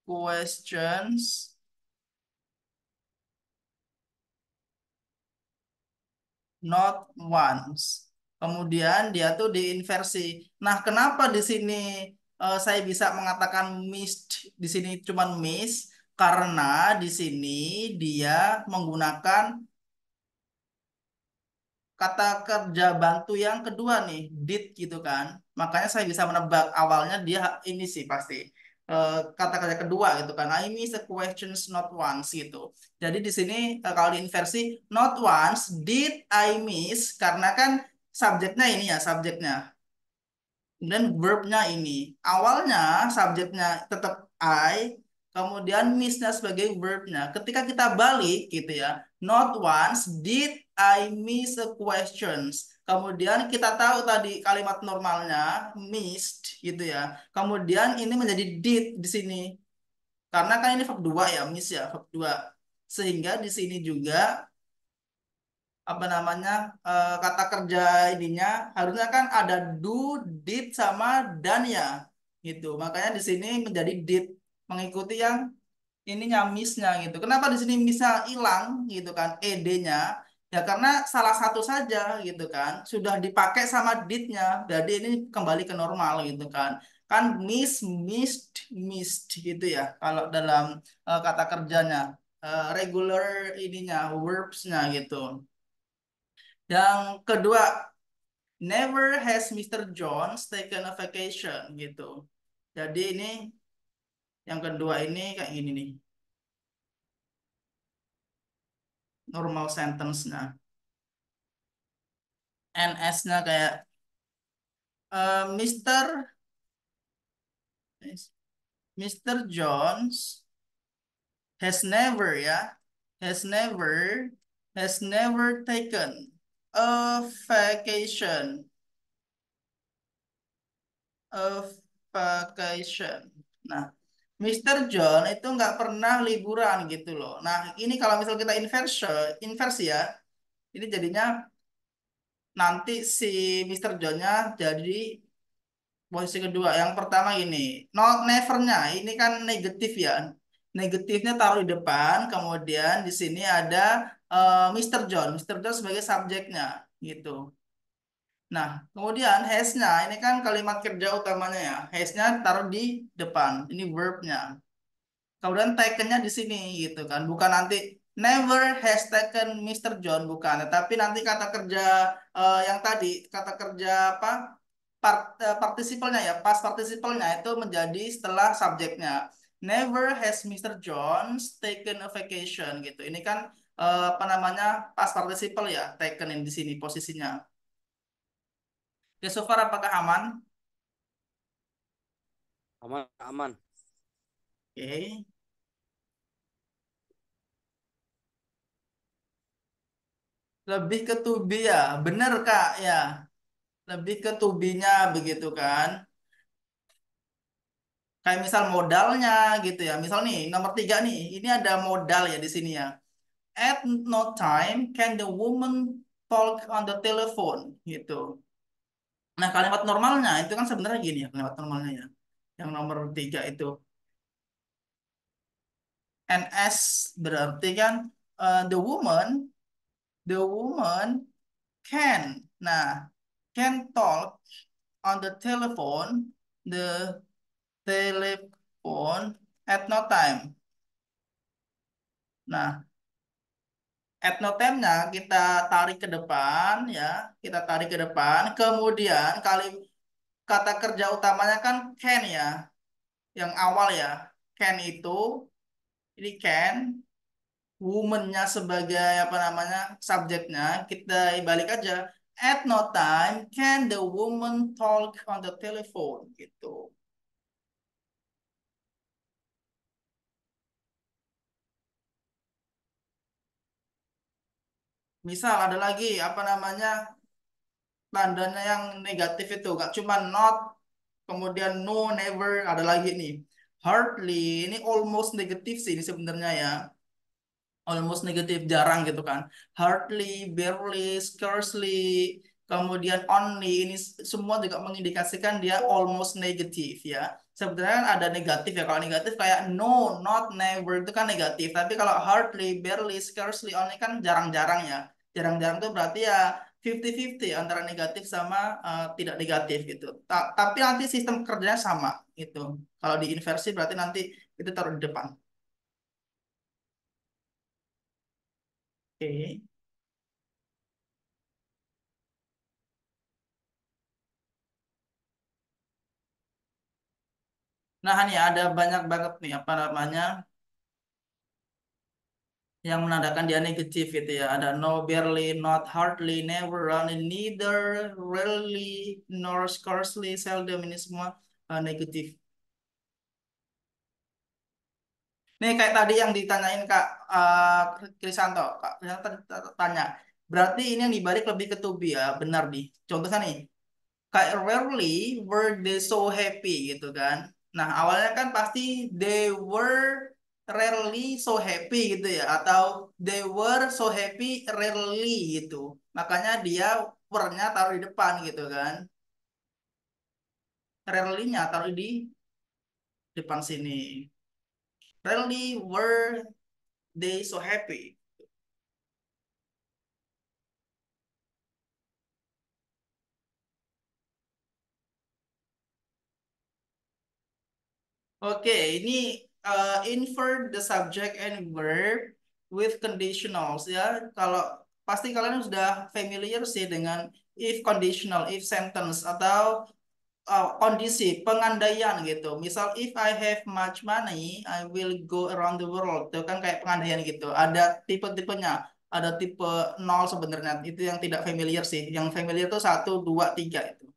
Questions not once. Kemudian dia tuh diinversi. Nah, kenapa di sini saya bisa mengatakan missed? Di sini cuman miss karena di sini dia menggunakan kata kerja bantu yang kedua nih, did gitu kan. Makanya saya bisa menebak awalnya dia ini sih pasti. Kata kerja kedua gitu kan. I miss the questions not once gitu. Jadi di sini kalau diinversi not once did I miss karena kan subjeknya ini ya subjeknya. Kemudian verbnya ini. Awalnya subjeknya tetap I, kemudian miss-nya sebagai verbnya. Ketika kita balik gitu ya, not once did I miss a questions. Kemudian kita tahu tadi kalimat normalnya missed gitu ya. Kemudian ini menjadi did di sini. Karena kan ini verb 2 ya, miss ya, verb 2. Sehingga di sini juga apa namanya kata kerja ininya harusnya kan ada do, did sama dan ya gitu. Makanya di sini menjadi did mengikuti yang ininya miss-nya gitu. Kenapa di sini bisa hilang gitu kan ed-nya? Ya karena salah satu saja gitu kan sudah dipakai sama did-nya. Jadi ini kembali ke normal gitu kan. Kan miss, missed, missed gitu ya kalau dalam kata kerjanya. Regular ininya verbs-nya gitu. Yang kedua, never has Mr. Jones taken a vacation gitu. Jadi ini yang kedua ini kayak gini nih. Normal sentence-nya. NS-nya kayak Mr. Mr. Jones has never ya. Has never has never taken a vacation. A vacation. Nah, Mr. John itu nggak pernah liburan gitu loh. Nah, ini kalau misal kita inversi ya, ini jadinya nanti si Mr. John-nya jadi posisi kedua. Yang pertama ini, not never-nya. Ini kan negatif ya. Negatifnya taruh di depan, kemudian di sini ada Mr. John. Mr. John sebagai subjeknya gitu. Nah, kemudian has-nya, ini kan kalimat kerja utamanya ya. Has-nya taruh di depan, ini verb-nya. Kemudian taken-nya di sini gitu kan. Bukan nanti never has taken Mr. John, bukan. Tapi nanti kata kerja yang tadi, kata kerja apa? Partisipalnya ya, past participalnya itu menjadi setelah subjeknya. Never has Mr. Jones taken a vacation gitu. Ini kan apa namanya? Past participle ya, taken di sini posisinya. Oke, so far apakah aman? Aman, aman. Oke. Lebih ke to be ya, bener Kak ya. Lebih ke to be-nya begitu kan. Kayak misal modalnya gitu ya. Misal nih nomor 3 nih, ini ada modal ya di sini ya. At no time can the woman talk on the telephone gitu. Nah kalimat normalnya itu kan sebenarnya gini ya kalimat normalnya ya. Yang nomor 3 itu. NS berarti kan the woman can. Nah, can talk on the telephone at no time. Nah, at no time-nya kita tarik ke depan ya, kita tarik ke depan. Kemudian kata kerja utamanya kan can ya, yang awal ya. Can itu ini can, woman-nya sebagai apa namanya subjeknya kita balik aja. At no time can the woman talk on the telephone gitu. Misal ada lagi apa namanya tandanya yang negatif itu gak cuma not, kemudian no, never, ada lagi nih hardly, ini almost negatif sih ini sebenarnya ya, almost negatif jarang gitu kan, hardly, barely, scarcely, kemudian only, ini semua juga mengindikasikan dia almost negatif ya. Sebenarnya kan ada negatif ya, kalau negatif kayak no, not, never itu kan negatif, tapi kalau hardly, barely, scarcely, only kan jarang-jarang ya. Jarang-jarang itu berarti ya 50-50 antara negatif sama tidak negatif gitu. Tapi nanti sistem kerjanya sama gitu. Kalau di inversi berarti nanti itu taruh di depan. Oke. Nah, ini ada banyak banget nih apa namanya yang menandakan dia negatif gitu ya. Ada no, barely, not, hardly, never, only, neither, rarely, nor, scarcely, seldom, ini semua negatif. Nih kayak tadi yang ditanyain Kak Krisanto, Kak Krisanto tanya. Berarti ini yang dibalik lebih ke to be ya, benar nih. Contohnya nih, kayak rarely were they so happy gitu kan. Nah, awalnya kan pasti they were rarely so happy gitu ya, atau they were so happy rarely gitu. Makanya dia were-nya taruh di depan gitu kan. Rarely-nya taruh di depan sini. Rarely were they so happy. Oke, ini invert the subject and verb with conditionals ya. Kalau pasti kalian sudah familiar sih dengan if conditional, if sentence atau kondisi pengandaian gitu. Misal if I have much money, I will go around the world. Itu kan kayak pengandaian gitu. Ada tipe-tipenya. Ada tipe nol sebenarnya. Itu yang tidak familiar sih. Yang familiar itu satu, dua, tiga itu.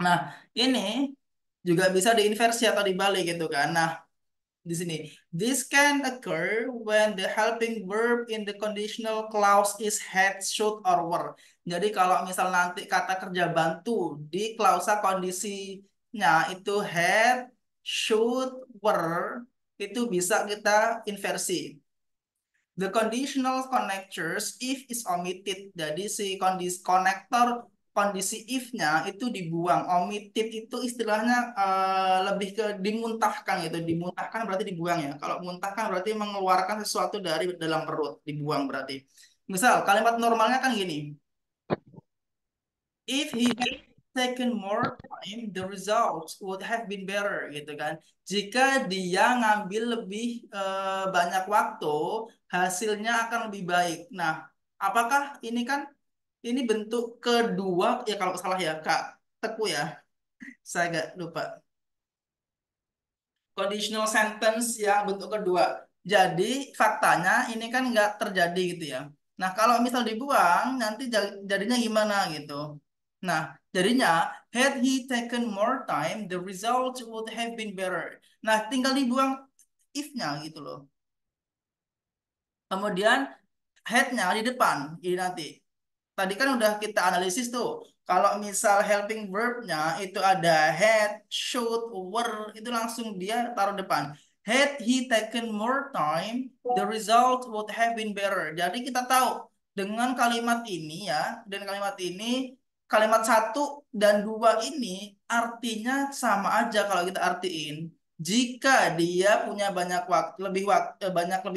Nah, ini juga bisa diinversi atau dibalik gitu kan. Nah, di sini. This can occur when the helping verb in the conditional clause is had, should, or were. Jadi kalau misal nanti kata kerja bantu di klausa kondisinya itu had, should, were, itu bisa kita inversi. The conditional connectors if is omitted. Jadi si kondisi konektor kondisi if-nya itu dibuang. Omitted itu istilahnya lebih ke dimuntahkan gitu. Dimuntahkan berarti dibuang ya. Kalau muntahkan berarti mengeluarkan sesuatu dari dalam perut, dibuang berarti. Misal kalimat normalnya kan gini. If he had taken more time, the results would have been better, gitu kan. Jika dia ngambil lebih banyak waktu, hasilnya akan lebih baik. Nah, apakah ini kan ini bentuk kedua ya kalau salah ya Kak Teku ya, saya agak lupa. Conditional sentence yang bentuk kedua. Jadi faktanya ini kan nggak terjadi gitu ya. Nah kalau misal dibuang nanti jadinya gimana gitu. Nah jadinya had he taken more time the result would have been better. Nah tinggal dibuang if-nya gitu loh. Kemudian had-nya di depan ini nanti. Tadi kan udah kita analisis tuh. Kalau misal helping verb-nya itu ada had, should, were, itu langsung dia taruh depan. Had he taken more time, the result would have been better. Jadi kita tahu dengan kalimat ini ya, dan kalimat ini, kalimat 1 dan 2 ini artinya sama aja kalau kita artiin. Jika dia punya banyak waktu, lebih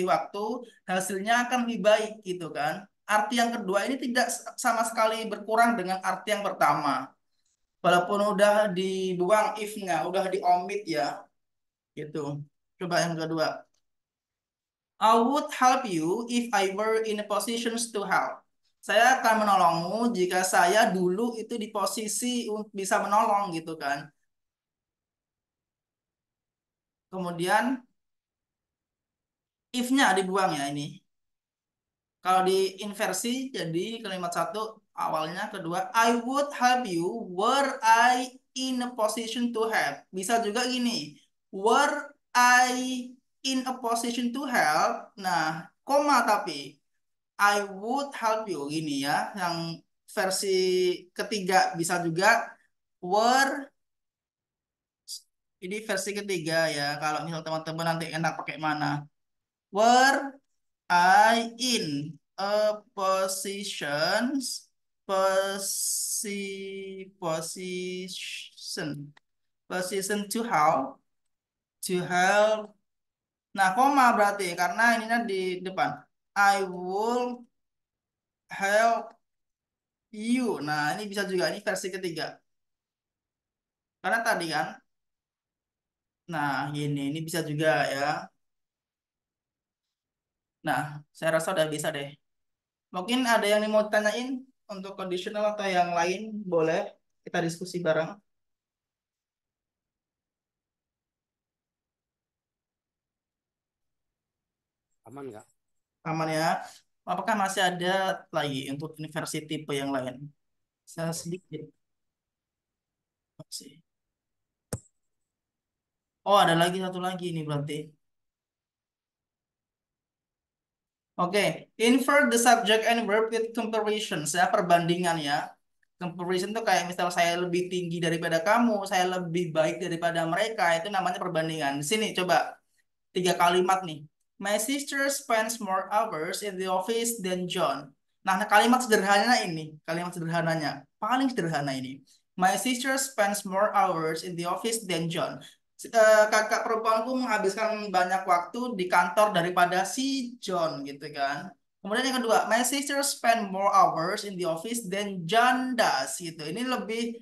waktu, hasilnya akan lebih baik gitu kan. Arti yang kedua ini tidak sama sekali berkurang dengan arti yang pertama. Walaupun udah dibuang if-nya, udah diomit ya. Gitu. Coba yang kedua. I would help you if I were in a position to help. Saya akan menolongmu jika saya dulu itu di posisi bisa menolong gitu kan. Kemudian if-nya dibuang ya ini. Kalau di inversi jadi kalimat 1 awalnya, kedua I would help you were I in a position to help. Bisa juga gini, were I in a position to help. Nah, koma tapi I would help you gini ya. Yang versi ketiga bisa juga were, ini versi ketiga ya. Kalau misal teman-teman nanti enak pakai mana. Were I in a position to help. Nah, koma berarti karena ininya di depan. I will help you. Nah, ini bisa juga ini versi ketiga. Karena tadi kan. Nah, ini bisa juga ya. Nah, saya rasa udah bisa deh. Mungkin ada yang mau tanyain untuk conditional atau yang lain, boleh kita diskusi bareng. Aman nggak? Aman ya. Apakah masih ada lagi untuk versi tipe yang lain? Saya sedikit. Masih. Oh, ada lagi satu lagi ini berarti. Oke, invert the subject and verb with comparisons ya, perbandingan ya. Comparison itu kayak misal saya lebih tinggi daripada kamu, saya lebih baik daripada mereka, itu namanya perbandingan. Di sini coba 3 kalimat nih. My sister spends more hours in the office than John. Nah, kalimat sederhananya ini, kalimat sederhananya, paling sederhana ini. My sister spends more hours in the office than John. Kakak perempuanku menghabiskan banyak waktu di kantor daripada si John gitu kan. Kemudian yang kedua, my sister spend more hours in the office than John does gitu. Ini lebih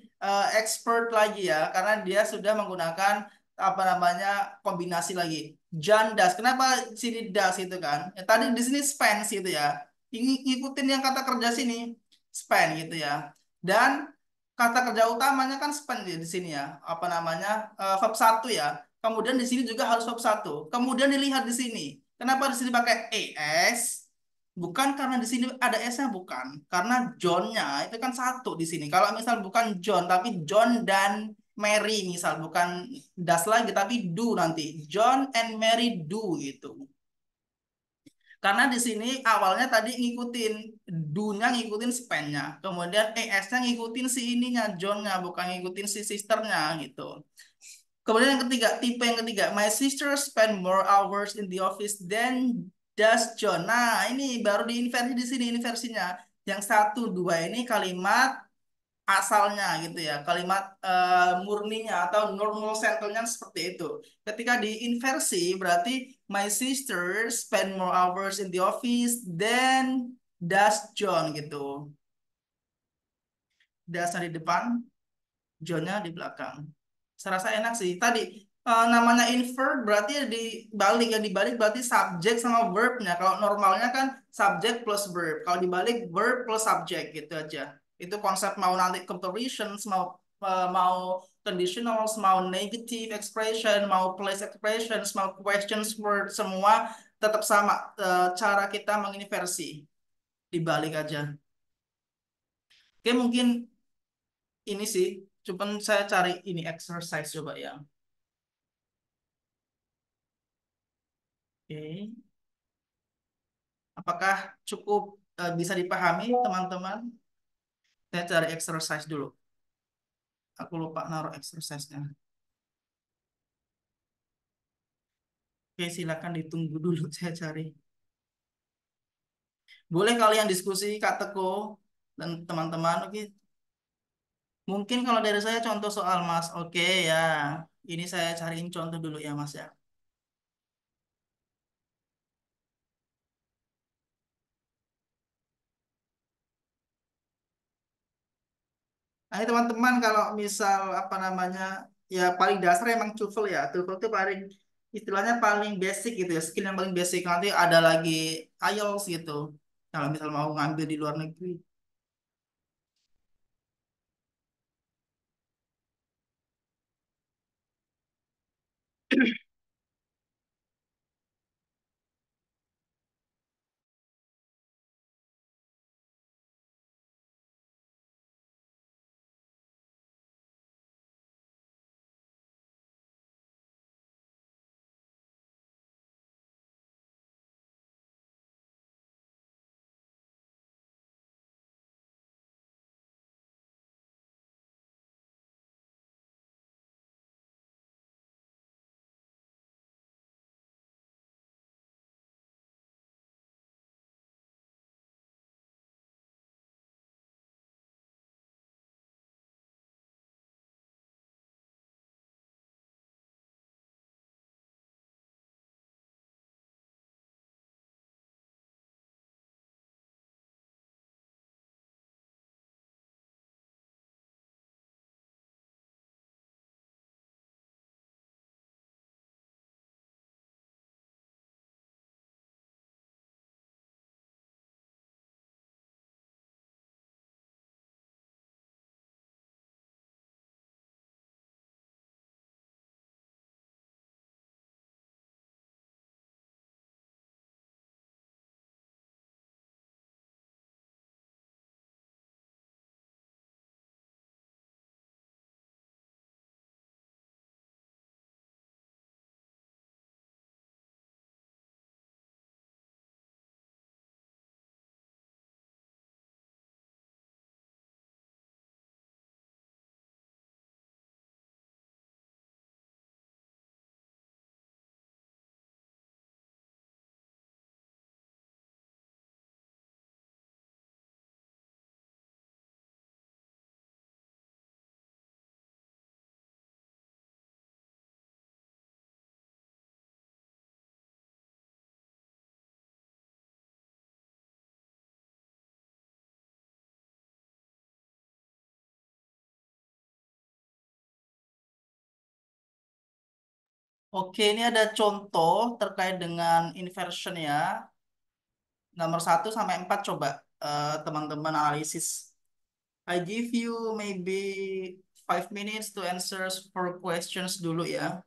expert lagi ya karena dia sudah menggunakan apa namanya kombinasi lagi. John does. Kenapa sini does itu kan? Ya, tadi di sini spends gitu ya. Ikutin yang kata kerja sini spend gitu ya. Dan kata kerja utamanya kan spend ya di sini ya. Apa namanya? Verb 1 ya. Kemudian di sini juga harus verb 1. Kemudian dilihat di sini. Kenapa di sini pakai es? Bukan karena di sini ada S-nya, bukan. Karena John-nya itu kan 1 di sini. Kalau misal bukan John, tapi John dan Mary misal, bukan does lagi tapi do nanti. John and Mary do gitu. Karena di sini awalnya tadi ngikutin do-nya, ngikutin span-nya. Kemudian ES-nya ngikutin si ininya, John-nya, bukan ngikutin si sister-nya gitu. Kemudian yang ketiga, tipe yang ketiga, my sister spend more hours in the office than does John. Nah, ini baru diinversi di sini inversinya. Yang satu, dua ini kalimat asalnya gitu ya, kalimat murninya atau normal sentence-nya seperti itu. Ketika diinversi berarti my sister spend more hours in the office than does John gitu. Does-nya di depan, John-nya di belakang. Saya rasa enak sih. Tadi namanya invert berarti ya dibalik, ya dibalik berarti subjek sama verbnya. Kalau normalnya kan subjek plus verb. Kalau dibalik verb plus subjek gitu aja. Itu konsep mau nanti comparisons, mau conditionals, mau negative expression, mau place expressions, mau questions word, semua tetap sama. Cara kita menginversi dibalik aja. Oke, mungkin ini sih. Cuman saya cari ini exercise coba ya. Oke. Apakah cukup bisa dipahami, teman-teman? Saya cari exercise dulu. Aku lupa naruh exercise-nya. Oke, silakan ditunggu dulu saya cari. Boleh kalian diskusi Kak Teko dan teman-teman. Oke. Mungkin kalau dari saya contoh soal Mas. Oke ya. Ini saya cariin contoh dulu ya Mas ya. Nah, ini teman-teman kalau misal apa namanya ya paling dasar emang TOEFL ya. TOEFL itu paling istilahnya paling basic gitu ya, skill yang paling basic. Nanti ada lagi IELTS gitu. Kalau misal mau ngambil di luar negeri. Oke, ini ada contoh terkait dengan inversion ya. Nomor 1 sampai 4 coba teman-teman analisis. I give you maybe 5 minutes to answer for questions dulu ya.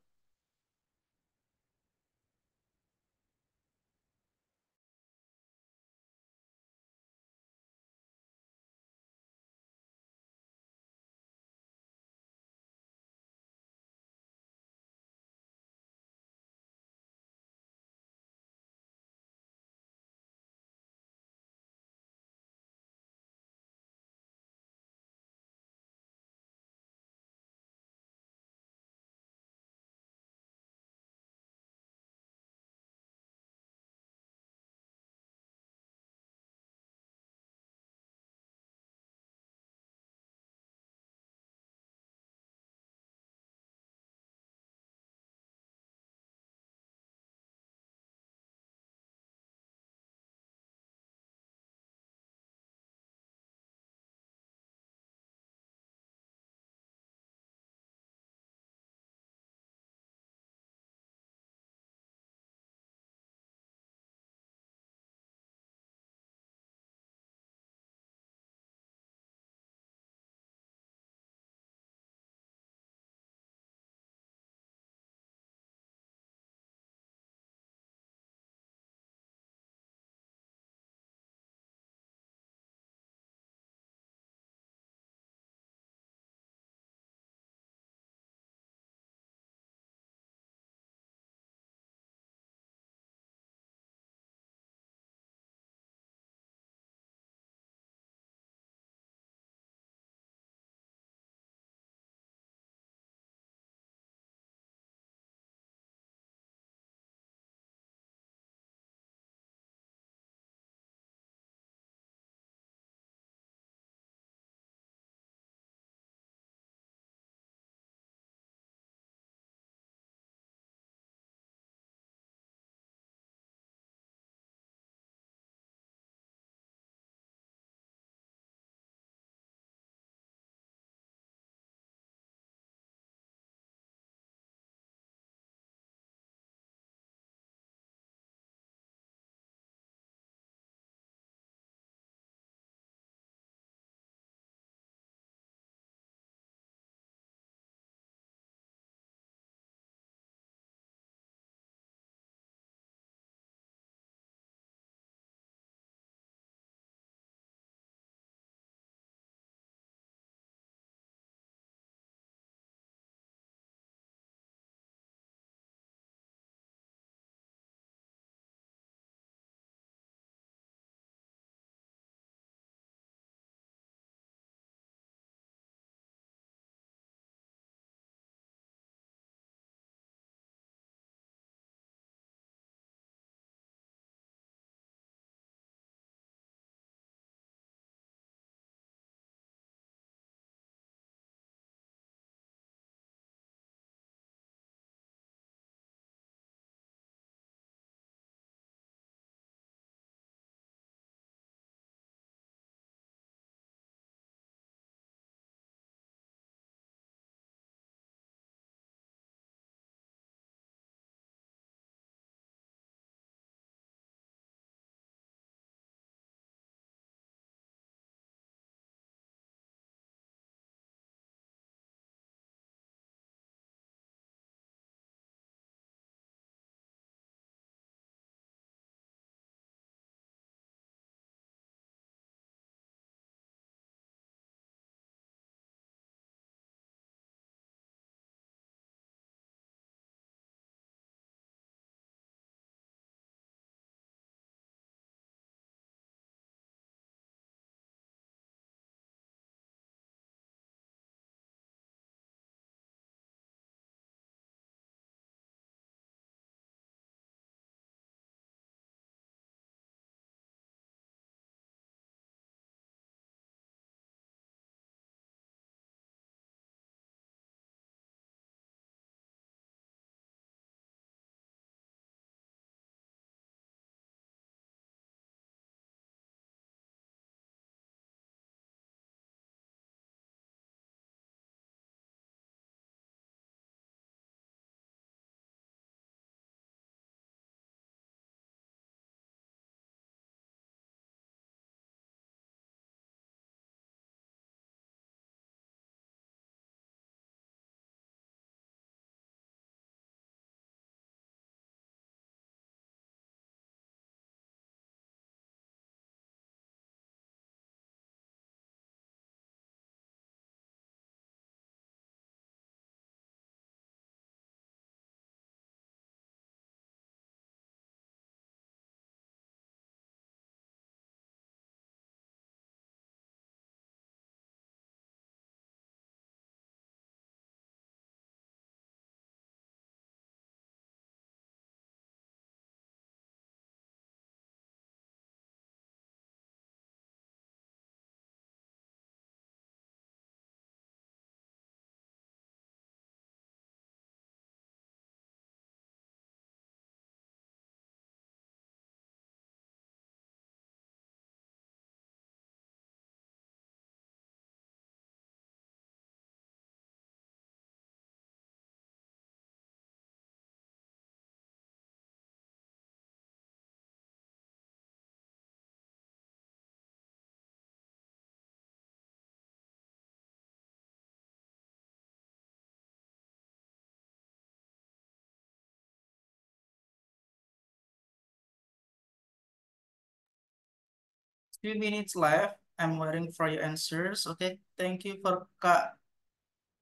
Few minutes left. I'm waiting for your answers. Okay, thank you for Kak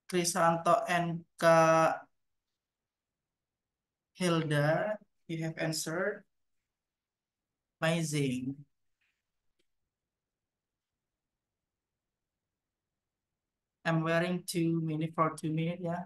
Krisanto and Kak Hilda. You have answered. Amazing. I'm waiting 2 minutes for 2 minutes, yeah.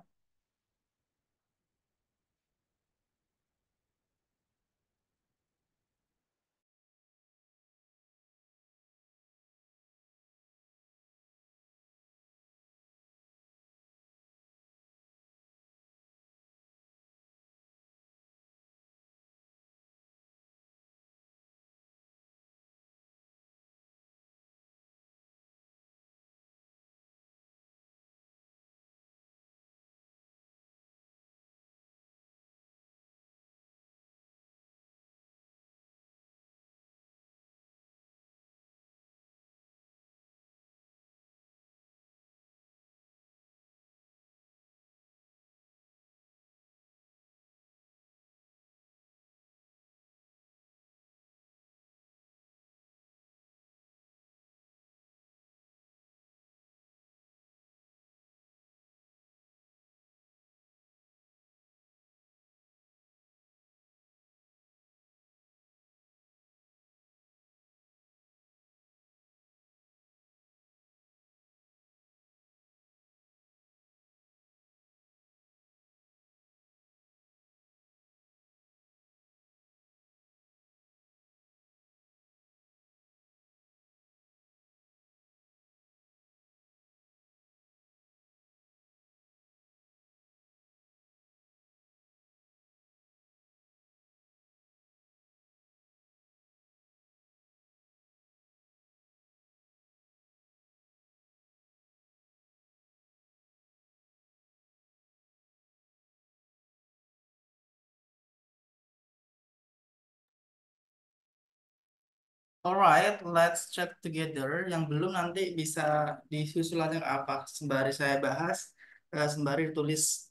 Alright, let's check together. Yang belum nanti bisa disusul aja apa sembari saya bahas, sembari tulis.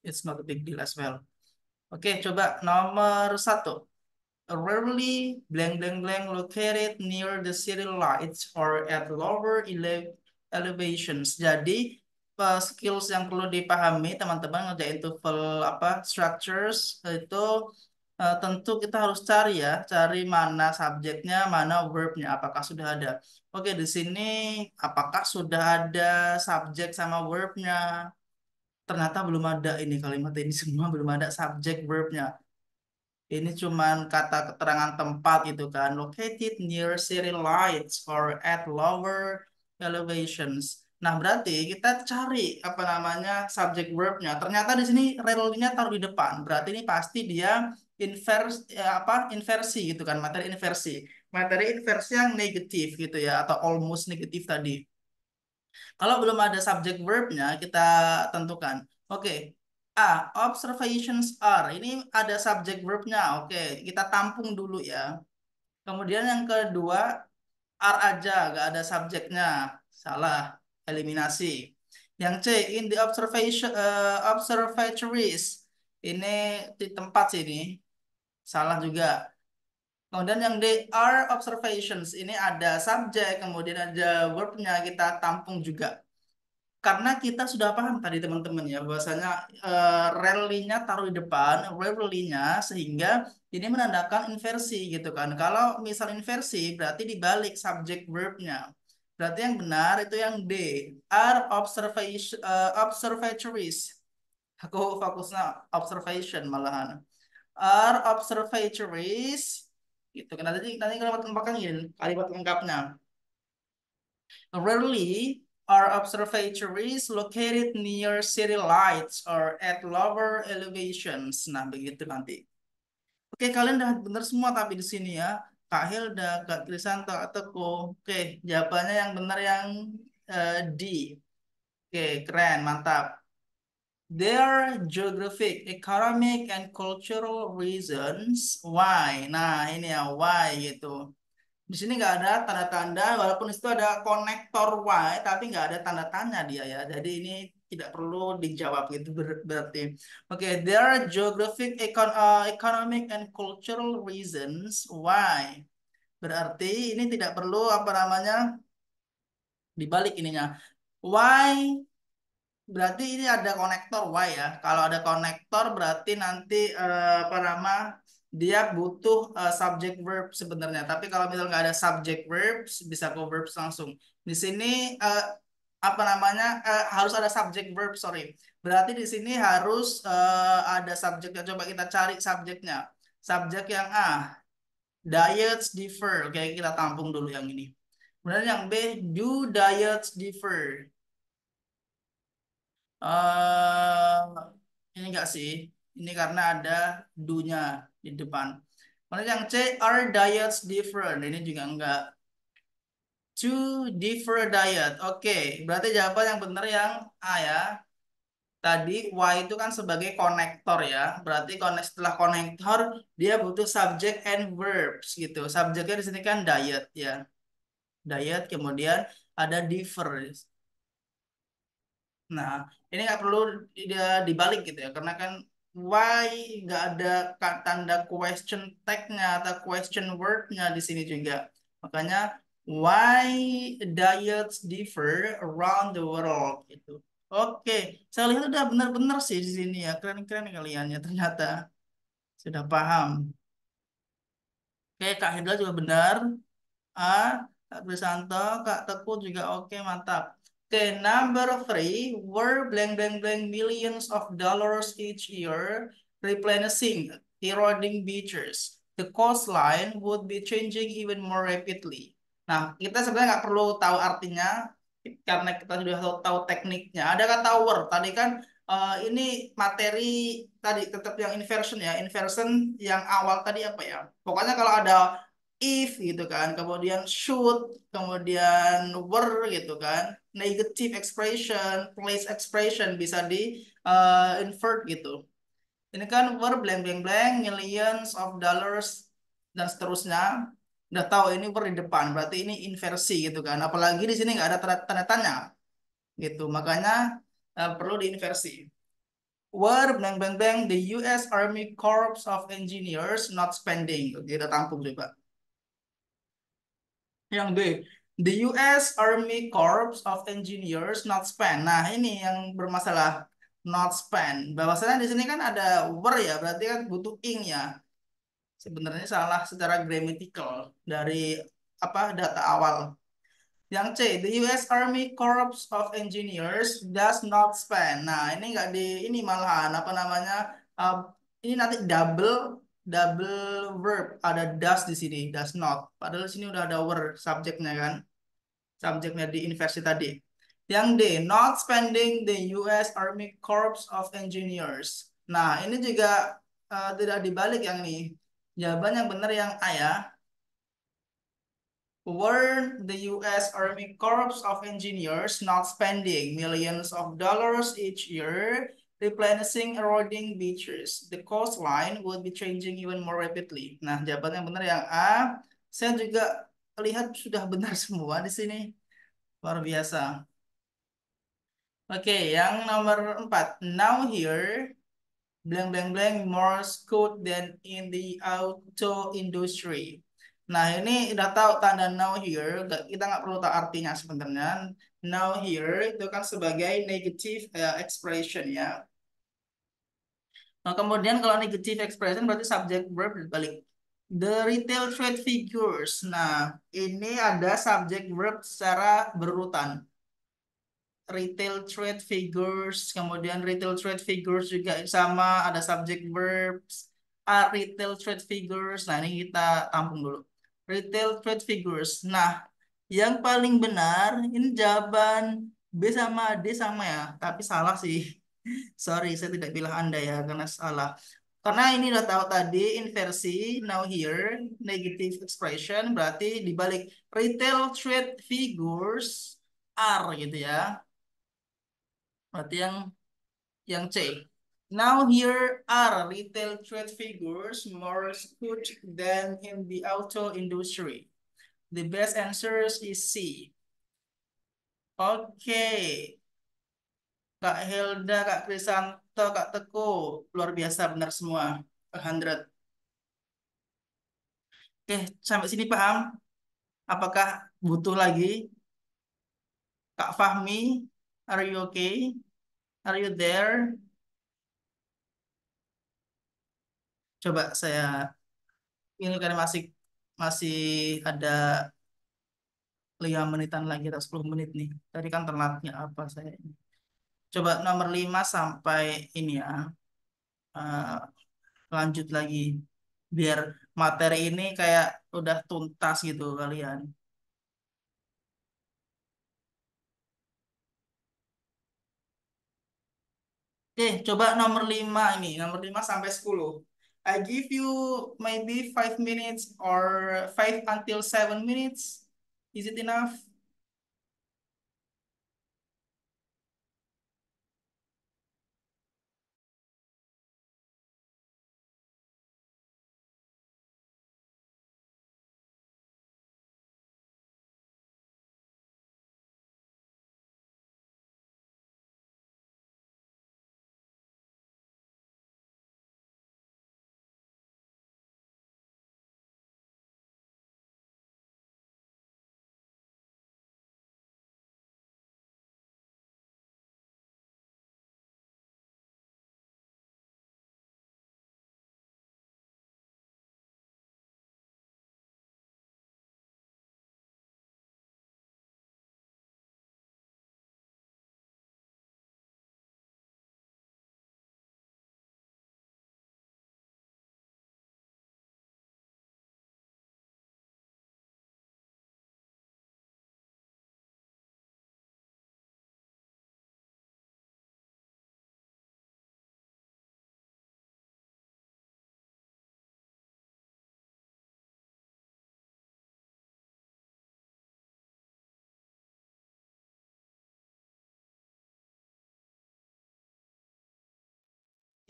It's not a big deal as well. Oke, coba nomor 1. Rarely blank blank blank located near the city lights or at lower elevations. Jadi skills yang perlu dipahami teman-teman ngerjain TOEFL apa structures itu tentu kita harus cari ya, cari mana subjeknya, mana verbnya, apakah sudah ada. Oke, di sini apakah sudah ada subjek sama verbnya? Ternyata belum ada ini kalimat ini semua belum ada subjek verbnya. Ini cuman kata keterangan tempat gitu kan. Located near city lights or at lower elevations. Nah, berarti kita cari apa namanya subject verbnya. Ternyata di sini relnya taruh di depan. Berarti ini pasti dia inversi gitu kan, materi inversi. Materi inversi yang negatif gitu ya atau almost negatif tadi. Kalau belum ada subject verbnya, kita tentukan. Oke, A. Observations are. Ini ada subject verbnya. Oke, kita tampung dulu ya. Kemudian yang kedua, are aja, gak ada subjeknya. Salah, eliminasi. Yang C, in the observatories. Ini di tempat sini. Salah juga. Kemudian yang D, are observations. Ini ada subjek, kemudian ada verbnya, kita tampung juga. Karena kita sudah paham tadi teman-teman ya bahwasanya rally-nya taruh di depan rally-nya sehingga ini menandakan inversi gitu kan. Kalau misal inversi berarti dibalik subjek verb-nya. Berarti yang benar itu yang D, are observatories. Aku fokusnya observation malahan. Are observatories gitu kan. Nanti kalimat lengkapnya. Rarely are observatories located near city lights or at lower elevations. Nah, begitu nanti. Oke, kalian udah benar semua tapi di sini ya. Kak Hilda, Kak Krisanto, atau Ko. Oke, jawabannya yang benar yang D. Oke, keren, mantap. There are geographic, economic, and cultural reasons why. Nah, ini ya, why gitu. Di sini nggak ada tanda-tanda, walaupun itu ada konektor Y, tapi nggak ada tanda tanya dia ya. Jadi ini tidak perlu dijawab gitu berarti. Oke, there are geographic, economic, and cultural reasons why Berarti ini tidak perlu apa namanya dibalik ininya. Why? Berarti ini ada konektor Y ya. Kalau ada konektor berarti nanti apa nama dia butuh subject verb sebenarnya. Tapi kalau misalnya nggak ada subject verbs bisa go verbs langsung. Di sini apa namanya harus ada subject verb, sorry. Berarti di sini harus ada subjeknya. Coba kita cari subjeknya. Subjek yang A, diets differ. Oke, kita tampung dulu yang ini. Kemudian yang B, do diets differ? eh ini enggak sih. Ini karena ada do-nya di depan. Kemudian yang C, are diets different? Ini juga enggak. To differ diet. Oke, berarti jawaban yang benar yang A ya. Tadi Y itu kan sebagai konektor ya. Berarti setelah konektor dia butuh subject and verbs gitu. Subjeknya di sini kan diet ya. Diet kemudian ada differ. Nah, ini nggak perlu dibalik gitu ya, karena kan why nggak ada tanda question tag-nya atau question word-nya di sini juga. Makanya why diets differ around the world gitu. Oke, saya lihat udah benar-benar sih di sini ya, keren-keren kalian ya ternyata sudah paham. Oke, Kak Hendra juga benar. A, Kak Brisanto, Kak Teguh juga oke, mantap. Oke, number three, were blank blank blank millions of dollars each year replenishing eroding beaches. The coastline would be changing even more rapidly. Nah, kita sebenarnya nggak perlu tahu artinya karena kita sudah tahu tekniknya. Ada kata were, tadi kan ini materi tadi tetap yang inversion ya. Inversion yang awal tadi apa ya? Pokoknya kalau ada if gitu kan, kemudian should, kemudian were gitu kan, negative expression, place expression bisa di invert gitu. Ini kan were blank blank blank millions of dollars dan seterusnya. Udah tahu ini were di depan, berarti ini inversi gitu kan. Apalagi di sini nggak ada tanda tanya gitu, makanya perlu diinversi. Were blank blank blank the US Army Corps of Engineers not spending. Kita tampung coba. Yang B, the US Army Corps of Engineers not spend. Nah, ini yang bermasalah. Not spend. Bahwasanya di sini kan ada were ya, berarti kan butuh ing ya. Sebenarnya salah secara grammatical dari apa data awal. Yang C, the US Army Corps of Engineers does not spend. Nah, ini nggak di ini malahan apa namanya? Ini nanti double double verb, ada does di sini, does not. Padahal di sini udah ada were subjeknya kan. Subjeknya di inversi tadi. Yang D, not spending the US Army Corps of Engineers. Nah, ini juga tidak dibalik yang ini. Jawaban yang benar yang A ya. Were the US Army Corps of Engineers not spending millions of dollars each year replenishing eroding beaches, the coastline would be changing even more rapidly. Nah, jawaban yang benar yang A. Saya juga lihat sudah benar semua di sini. Luar biasa. Oke, yang nomor 4. Now here, blank blank blank more code than in the auto industry. Nah, ini udah tahu tanda now here, kita nggak perlu tahu artinya sebenarnya. Now here itu kan sebagai negative expression ya. Nah, kemudian kalau negative expression berarti subject verb dibalik. The retail trade figures. Nah, ini ada subject verb secara berurutan. Retail trade figures, kemudian retail trade figures juga sama, ada subject verbs, retail trade figures. Nah, ini kita tampung dulu. Retail trade figures. Nah, yang paling benar ini jawaban B sama D sama ya, tapi salah sih. Sorry, saya tidak bilang Anda ya, karena salah. Karena ini udah tahu tadi inversi, now here, negative expression, berarti dibalik retail trade figures are gitu ya. Berarti yang C. Now here are retail trade figures more skewed than in the auto industry. The best answers is C. Oke. Kak Hilda, Kak Krisanto, Kak Teguh. Luar biasa benar semua. 100. Oke, sampai sini paham? Apakah butuh lagi? Kak Fahmi, are you okay? Are you there? Coba saya ini kan masih masih ada 5 menitan lagi atau 10 menit nih. Tadi kan telatnya apa saya ini. Coba nomor 5 sampai ini ya. eh, lanjut lagi. Biar materi ini kayak udah tuntas gitu kalian. Oke, coba nomor 5 ini. Nomor 5 sampai 10. I give you maybe 5 minutes or 5 until 7 minutes. Is it enough?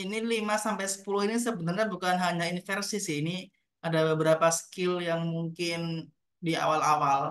Ini 5 sampai 10 ini sebenarnya bukan hanya inversi sih. Ini ada beberapa skill yang mungkin di awal-awal.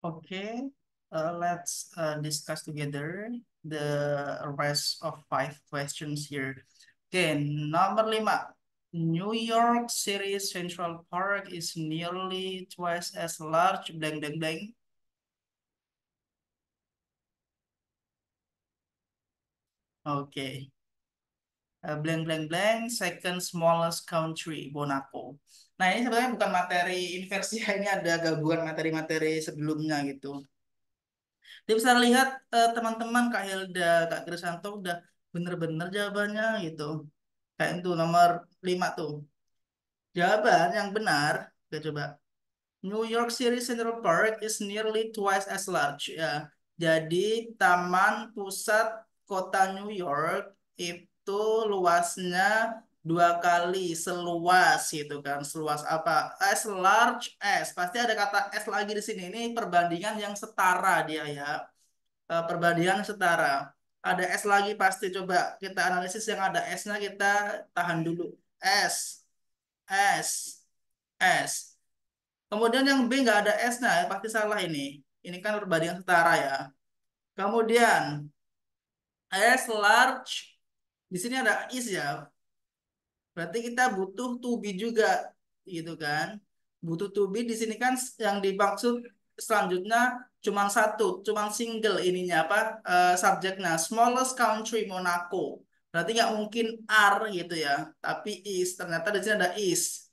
Okay, let's discuss together the rest of 5 questions here. Okay, nomor 5. New York City Central Park is nearly twice as large blank blank blank. Okay. Blank blank blank second smallest country Monaco. Nah, ini sebenarnya bukan materi inversi, ini ada gabungan materi-materi sebelumnya gitu. Dia bisa lihat teman-teman Kak Hilda, Kak Krisanto udah bener-bener jawabannya gitu. Kayak itu nomor 5 tuh. Jawaban yang benar, kita coba. New York City Central Park is nearly twice as large. Ya, jadi Taman Pusat Kota New York itu luasnya 2 kali seluas gitu kan. Seluas apa? As large as. Pasti ada kata as lagi di sini. Ini perbandingan yang setara dia ya. Perbandingan setara. Ada S lagi pasti, coba kita analisis yang ada S-nya, kita tahan dulu. S, S, S. Kemudian yang B nggak ada S-nya, pasti salah ini. Ini kan perbandingan setara ya. Kemudian S large, di sini ada is ya. Berarti kita butuh to be juga, gitu kan? Butuh to be di sini kan yang dimaksud selanjutnya cuma satu, cuma single ininya apa subjeknya smallest country Monaco. Berarti nggak mungkin are gitu ya, tapi is. Ternyata di sini ada is.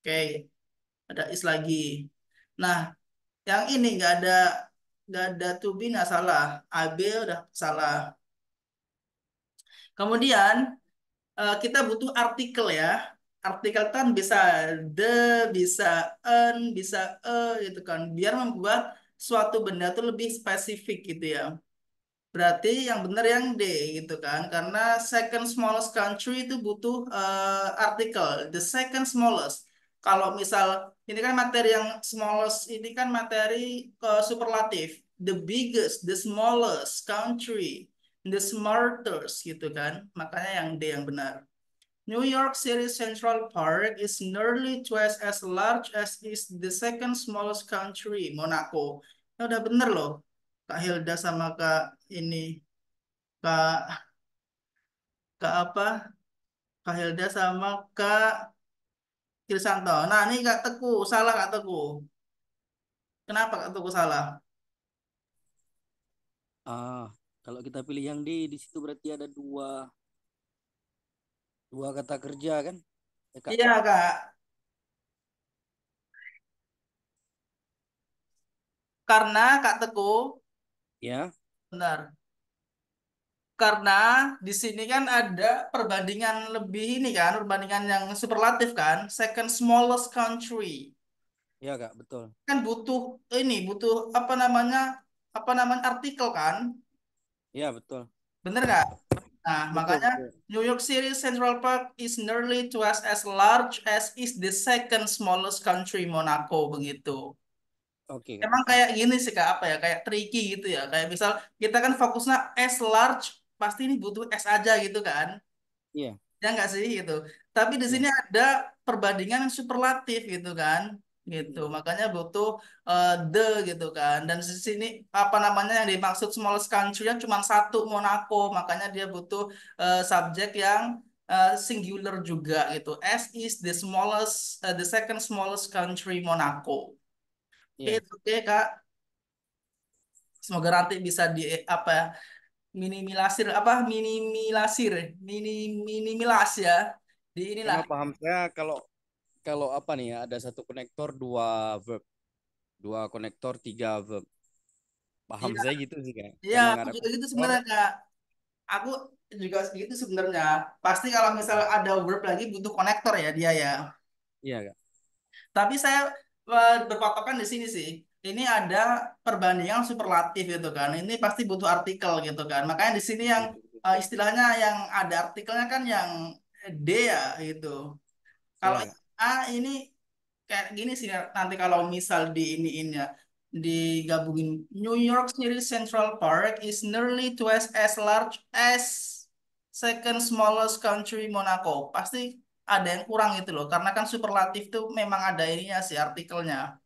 Oke, ada is lagi. Nah, yang ini nggak ada to be, nggak salah. AB udah salah. Kemudian kita butuh artikel ya. Artikel kan bisa the, bisa bisa gitu kan. Biar membuat suatu benda itu lebih spesifik gitu ya. Berarti yang benar yang D gitu kan. Karena second smallest country itu butuh artikel. The second smallest. Kalau misal ini kan materi yang smallest, ini kan materi superlatif. The biggest, the smallest country, the smartest gitu kan. Makanya yang D yang benar. New York City Central Park is nearly twice as large as is the second smallest country, Monaco. Nah, udah bener loh, Kak Hilda sama Kak ini, Kak, Kak apa? Kak Hilda sama Kak Kirsanto. Nah, ini Kak Teguh, salah Kak Teguh. Kenapa Kak Teguh salah? Ah, kalau kita pilih yang di situ berarti ada dua dua kata kerja kan? Ya, Kak. Iya Kak, karena Kak Teguh, Ya, benar. Karena di sini kan ada perbandingan lebih ini kan, perbandingan yang superlatif kan, second smallest country. ya Kak, betul. Kan butuh ini, butuh apa namanya artikel kan, Ya, betul. bener nggak? Nah, Betul, makanya betul. New York City Central Park is nearly twice as large as is the second smallest country Monaco begitu. Oke, Kak. Emang kayak gini sih Kak, apa ya, kayak tricky gitu ya, kayak misal kita kan fokusnya S large, pasti ini butuh S aja gitu kan. Iya, Ya nggak sih gitu. Tapi di sini iya. ada perbandingan yang superlatif gitu kan. Gitu. Iya. Makanya butuh the gitu kan. Dan di sini apa namanya yang dimaksud smallest country-nya cuma satu, Monaco. Makanya dia butuh subjek yang singular juga gitu. S is the smallest the second smallest country Monaco. Oke, Iya. oke Kak. Semoga nanti bisa di apa ya, minimilasir minimilas ya di inilah. Karena paham saya kalau kalau apa nih ya, ada satu konektor dua verb, dua konektor tiga verb. Paham Iya, saya gitu sih Kak. iya, Memang aku ada juga gitu konektor. sebenarnya Kak. Aku juga gitu sebenarnya. Pasti kalau misal Iya, ada verb lagi butuh konektor ya dia ya. iya Kak. Tapi saya berpatokan di sini sih. Ini ada perbandingan superlatif gitu kan. Ini pasti butuh artikel gitu kan. Makanya di sini yang Betul, betul. istilahnya yang ada artikelnya kan yang D ya gitu. Kalau Iya Kak. A ini kayak gini sih nanti kalau misal di iniin ya, digabungin. New York City Central Park is nearly twice as large as second smallest country Monaco. Pasti ada yang kurang itu loh, karena kan superlatif tuh memang ada ininya sih artikelnya.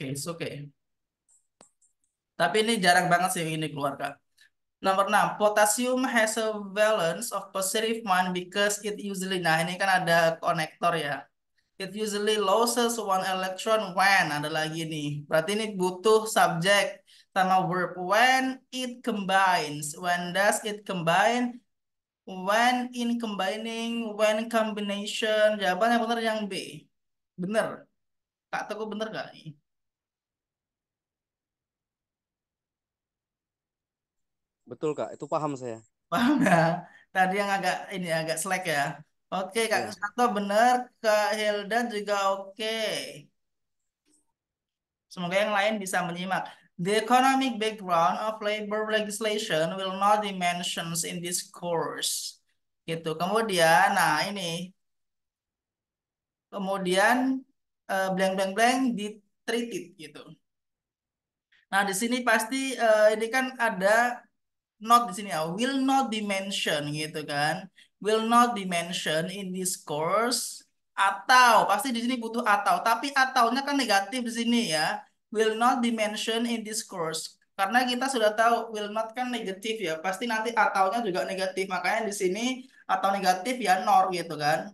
it's okay. Tapi ini jarang banget sih ini keluar, Kak. Nomor 6, potassium has a valence of positive one because it usually, nah ini kan ada konektor ya. It usually loses one electron when, ada lagi nih. Berarti ini butuh subjek sama verb. When it combines, when does it combine? When in combining, when combination. Jawabannya benar yang B. Bener. Kak Teguh bener gak nih? Betul Kak, itu paham saya. Paham nggak? Tadi yang agak ini agak slack ya. Oke, Kak Ya. Susanto bener, Kak Hilda juga oke. Semoga yang lain bisa menyimak. The economic background of labor legislation will not be mentioned in this course. Gitu. Kemudian, nah ini, kemudian blank blank blank di treated gitu. Nah, di sini pasti ini kan ada not di sini ya, will not be mentioned gitu kan, will not be mentioned in this course, atau pasti di sini butuh atau, tapi ataunya kan negatif di sini ya, will not be mentioned in this course, karena kita sudah tahu will not kan negatif ya, pasti nanti ataunya juga negatif, makanya di sini atau negatif ya nor gitu kan,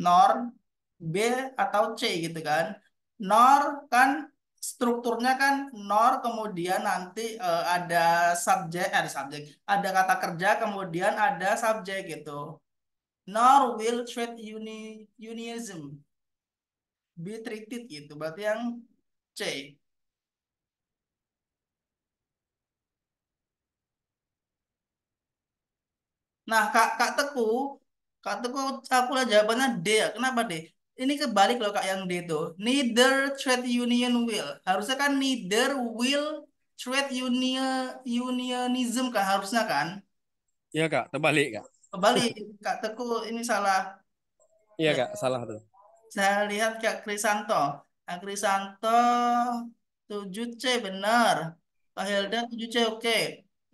nor B atau C gitu kan. Nor kan strukturnya kan nor kemudian nanti ada subjek, ada subjek, ada kata kerja kemudian ada subjek gitu. Nor will trade unionism be treated gitu. Berarti yang C. Nah, Kak Teguh, aku lihat jawabannya D ya. Kenapa D? Ini kebalik loh Kak yang D itu. Neither trade union will. Harusnya kan neither will trade unionism kan harusnya kan. Iya Kak, terbalik Kak. Kebalik Kak Teguh ini salah. Iya Ya, Kak, salah tuh. saya lihat Kak Krisanto. Kak Krisanto 7C benar. Kak Hilda 7C oke.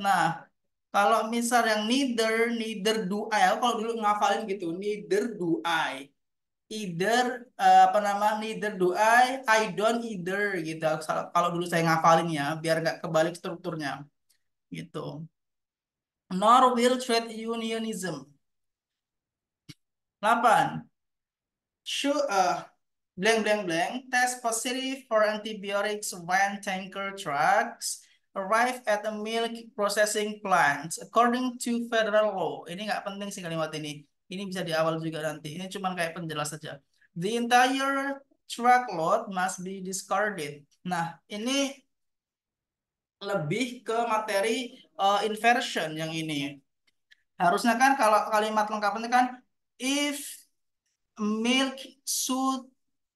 Nah, kalau misal yang neither, neither do I, aku kalau dulu ngafalin gitu, neither do I, either apa nama, neither do I don't either gitu. Kalau dulu saya ngafalin ya, biar nggak kebalik strukturnya gitu. Nor will trade unionism. 8. Should blank blank blank test positive for antibiotics when tanker trucks arrive at a milk processing plant according to federal law. Ini nggak penting sih kalimat ini. Ini bisa di awal juga nanti. Ini cuma kayak penjelas saja. The entire truckload must be discarded. Nah, ini lebih ke materi inversion yang ini. Harusnya kan kalau kalimat lengkapnya kan if milk should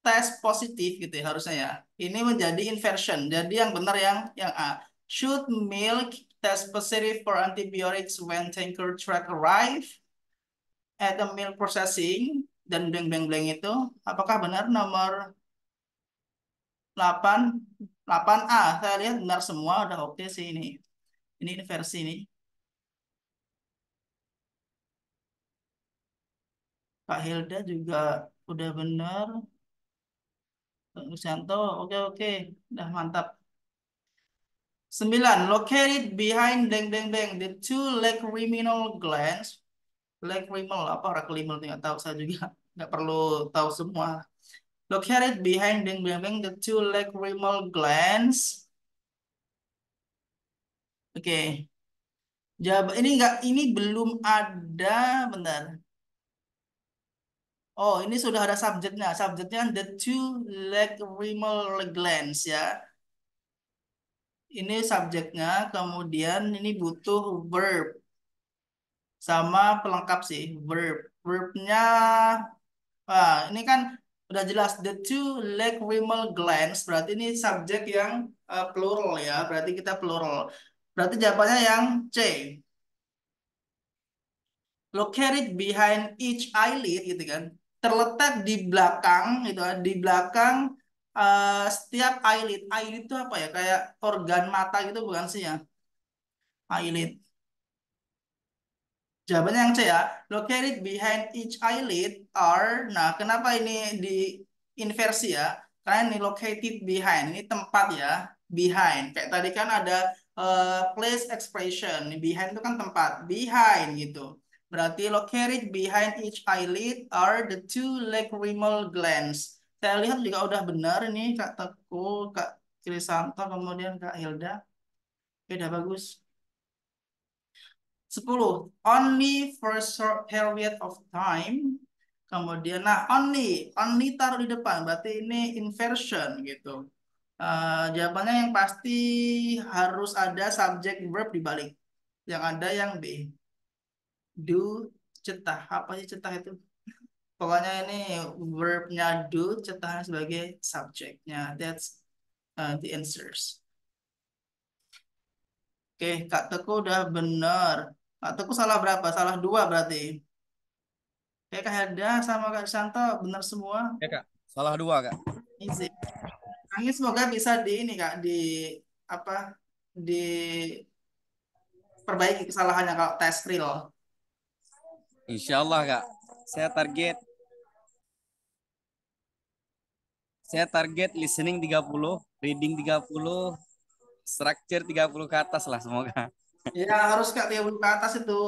test positif gitu ya harusnya ya. Ini menjadi inversion. Jadi yang benar yang A. Should milk test positive for antibiotics when tanker truck arrive at the milk processing dan blank blank blank itu apakah benar nomor 8 8A? Saya lihat benar semua udah oke sih ini. Ini inversi ini. Kak Hilda juga udah benar. Kak Lucianto, oke oke, udah mantap. 9. Located behind deng deng deng the two lacrimal glands. Lacrimal apa lacrimal nggak tahu saya juga nggak perlu tahu semua. Located behind deng deng deng the two lacrimal glands. Oke. Jawab ini belum ada benar. Oh, ini sudah ada subjeknya. Subjeknya the two lacrimal glands ya. Ini subjeknya, kemudian ini butuh verb sama pelengkap sih verb. Verbnya, ini kan udah jelas the two lacrimal glands. Berarti ini subjek yang plural ya. Berarti kita plural. Berarti jawabannya yang C. Located behind each eyelid gitu kan. Terletak di belakang gitu kan. Di belakang setiap eyelid. Eyelid itu apa ya? Kayak organ mata gitu bukan sih ya? Eyelid. Jawabannya yang C ya. Located behind each eyelid are. Nah, kenapa ini di inversi ya? Karena ini located behind, ini tempat ya, behind. Kayak tadi kan ada place expression, behind itu kan tempat, behind gitu. Berarti located behind each eyelid are the two lacrimal glands. Saya lihat juga udah benar ini Kak Teku, Kak Krisanto, kemudian Kak Hilda. Oke, udah bagus. 10. Only for a short period of time. Kemudian, nah only taruh di depan, berarti ini inversion gitu. Jawabannya yang pasti harus ada subject verb di balik. Yang ada yang B. Do, cetah. Apa sih cetah itu? Pokoknya ini verbnya do, cetahnya sebagai subjeknya. That's the answers. Oke, Kak Teku udah bener. Kak Teku salah berapa? Salah 2 berarti. Oke, Kak Helda sama Kak Santo bener semua. Ya Kak, salah 2 Kak. Easy. Ini semoga bisa di ini Kak, di apa? Di perbaiki kesalahannya kalau tes real. Insya Allah Kak. Saya target saya target listening 30, reading 30, structure 30 ke atas lah semoga. Ya harus Kak 30 ke atas itu.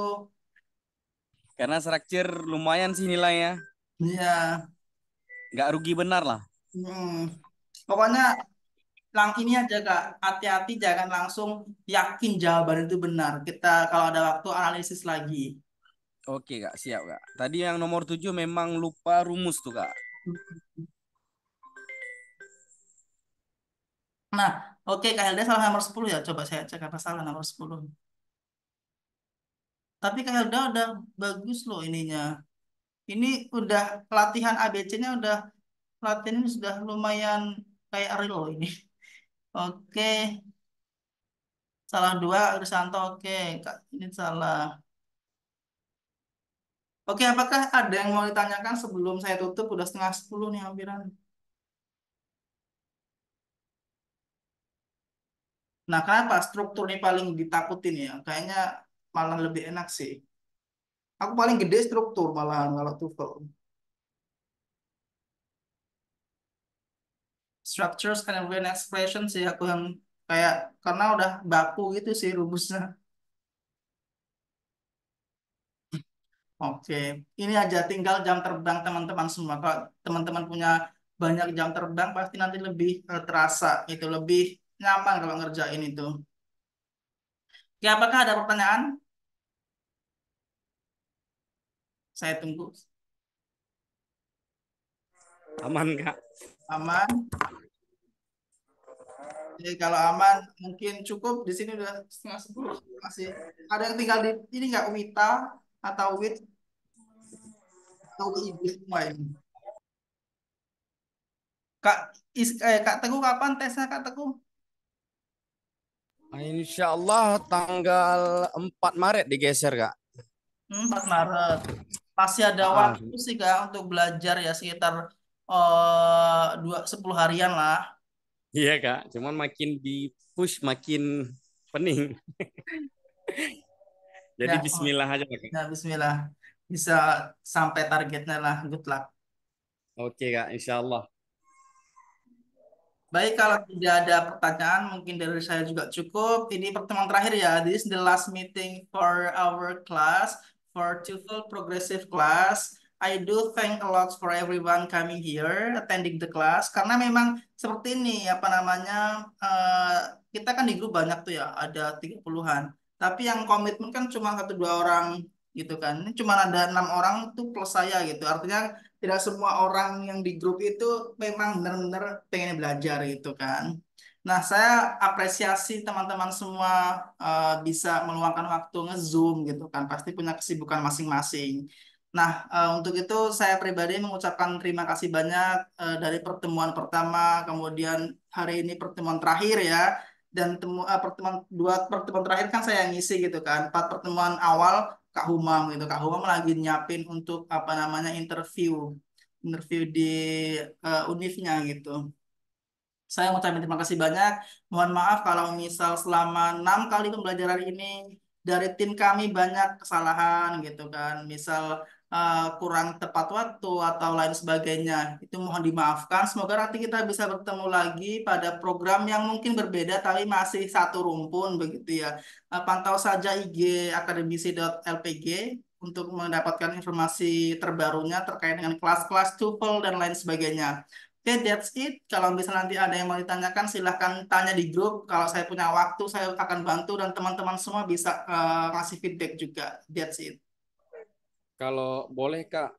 Karena structure lumayan sih nilainya. Ya. Nggak rugi benar lah. Pokoknya ini aja Kak, hati-hati jangan langsung yakin jawaban itu benar. Kita kalau ada waktu analisis lagi. Oke Kak, siap Kak. Tadi yang nomor 7 memang lupa rumus tuh Kak. Nah, oke Kak Helda salah nomor 10 ya. Coba saya cek apa salah nomor 10. Tapi Kak Helda udah bagus loh ininya. Ini udah pelatihan ABC-nya udah latihan ini sudah lumayan kayak real loh ini. Oke, salah 2 Krisanto. Oke, Kak ini salah. Oke, apakah ada yang mau ditanyakan sebelum saya tutup? Udah setengah 10 nih hampiran. Nah, kenapa struktur ini paling ditakutin ya? Kayaknya malah lebih enak sih. Aku paling gede struktur malahan kalau TOEFL. Structures and brain expression sih aku yang kayak karena udah baku gitu sih rumusnya. Oke, ini aja tinggal jam terbang teman-teman semua. Kalau teman-teman punya banyak jam terbang pasti nanti lebih terasa itu lebih nyaman kalau ngerjain itu. Oke, apakah ada pertanyaan? Saya tunggu. Aman Kak. Aman. Jadi kalau aman mungkin cukup di sini udah setengah 10 masih ada yang tinggal di ini nggak Wita atau Wit atau WIB semua ini. Kak Kak Teguh kapan tesnya Kak Teguh? Insya Allah tanggal 4 Maret digeser Kak. 4 Maret. Masih ada waktu sih Kak untuk belajar ya sekitar 10 harian lah. Iya Kak, cuman makin di push makin pening. Jadi Ya, Bismillah aja Kak. ya Bismillah. Bisa sampai targetnya lah. Good luck. Oke Kak, Insya Allah. Baik, kalau tidak ada pertanyaan, mungkin dari saya juga cukup. Ini pertemuan terakhir ya. This is the last meeting for our class, for TOEFL Progressive Class. I do thank a lot for everyone coming here, attending the class. Karena memang seperti ini, apa namanya, kita kan di grup banyak tuh ya, ada 30-an. Tapi yang komitmen kan cuma 1-2 orang gitu kan. Ini cuma ada 6 orang tuh plus saya gitu. Artinya tidak semua orang yang di grup itu memang benar-benar pengen belajar gitu kan. Nah, saya apresiasi teman-teman semua bisa meluangkan waktu nge-Zoom gitu kan. Pasti punya kesibukan masing-masing. Nah, untuk itu saya pribadi mengucapkan terima kasih banyak dari pertemuan pertama, kemudian hari ini pertemuan terakhir ya. Dan pertemuan terakhir kan saya yang ngisi gitu kan. 4 pertemuan awal Kak Humam gitu. Kak Humam lagi nyiapin untuk apa namanya interview di univnya gitu. Saya ngucapin terima kasih banyak. Mohon maaf kalau misal selama 6 kali pembelajaran ini dari tim kami banyak kesalahan gitu kan. Misal kurang tepat waktu atau lain sebagainya. Itu mohon dimaafkan. Semoga nanti kita bisa bertemu lagi pada program yang mungkin berbeda tapi masih satu rumpun begitu ya. Pantau saja IG akademisi.lpg untuk mendapatkan informasi terbarunya terkait dengan kelas-kelas TOEFL dan lain sebagainya. Oke, that's it. Kalau bisa nanti ada yang mau ditanyakan, silahkan tanya di grup. Kalau saya punya waktu, saya akan bantu dan teman-teman semua bisa ngasih feedback juga. That's it. Kalau boleh Kak,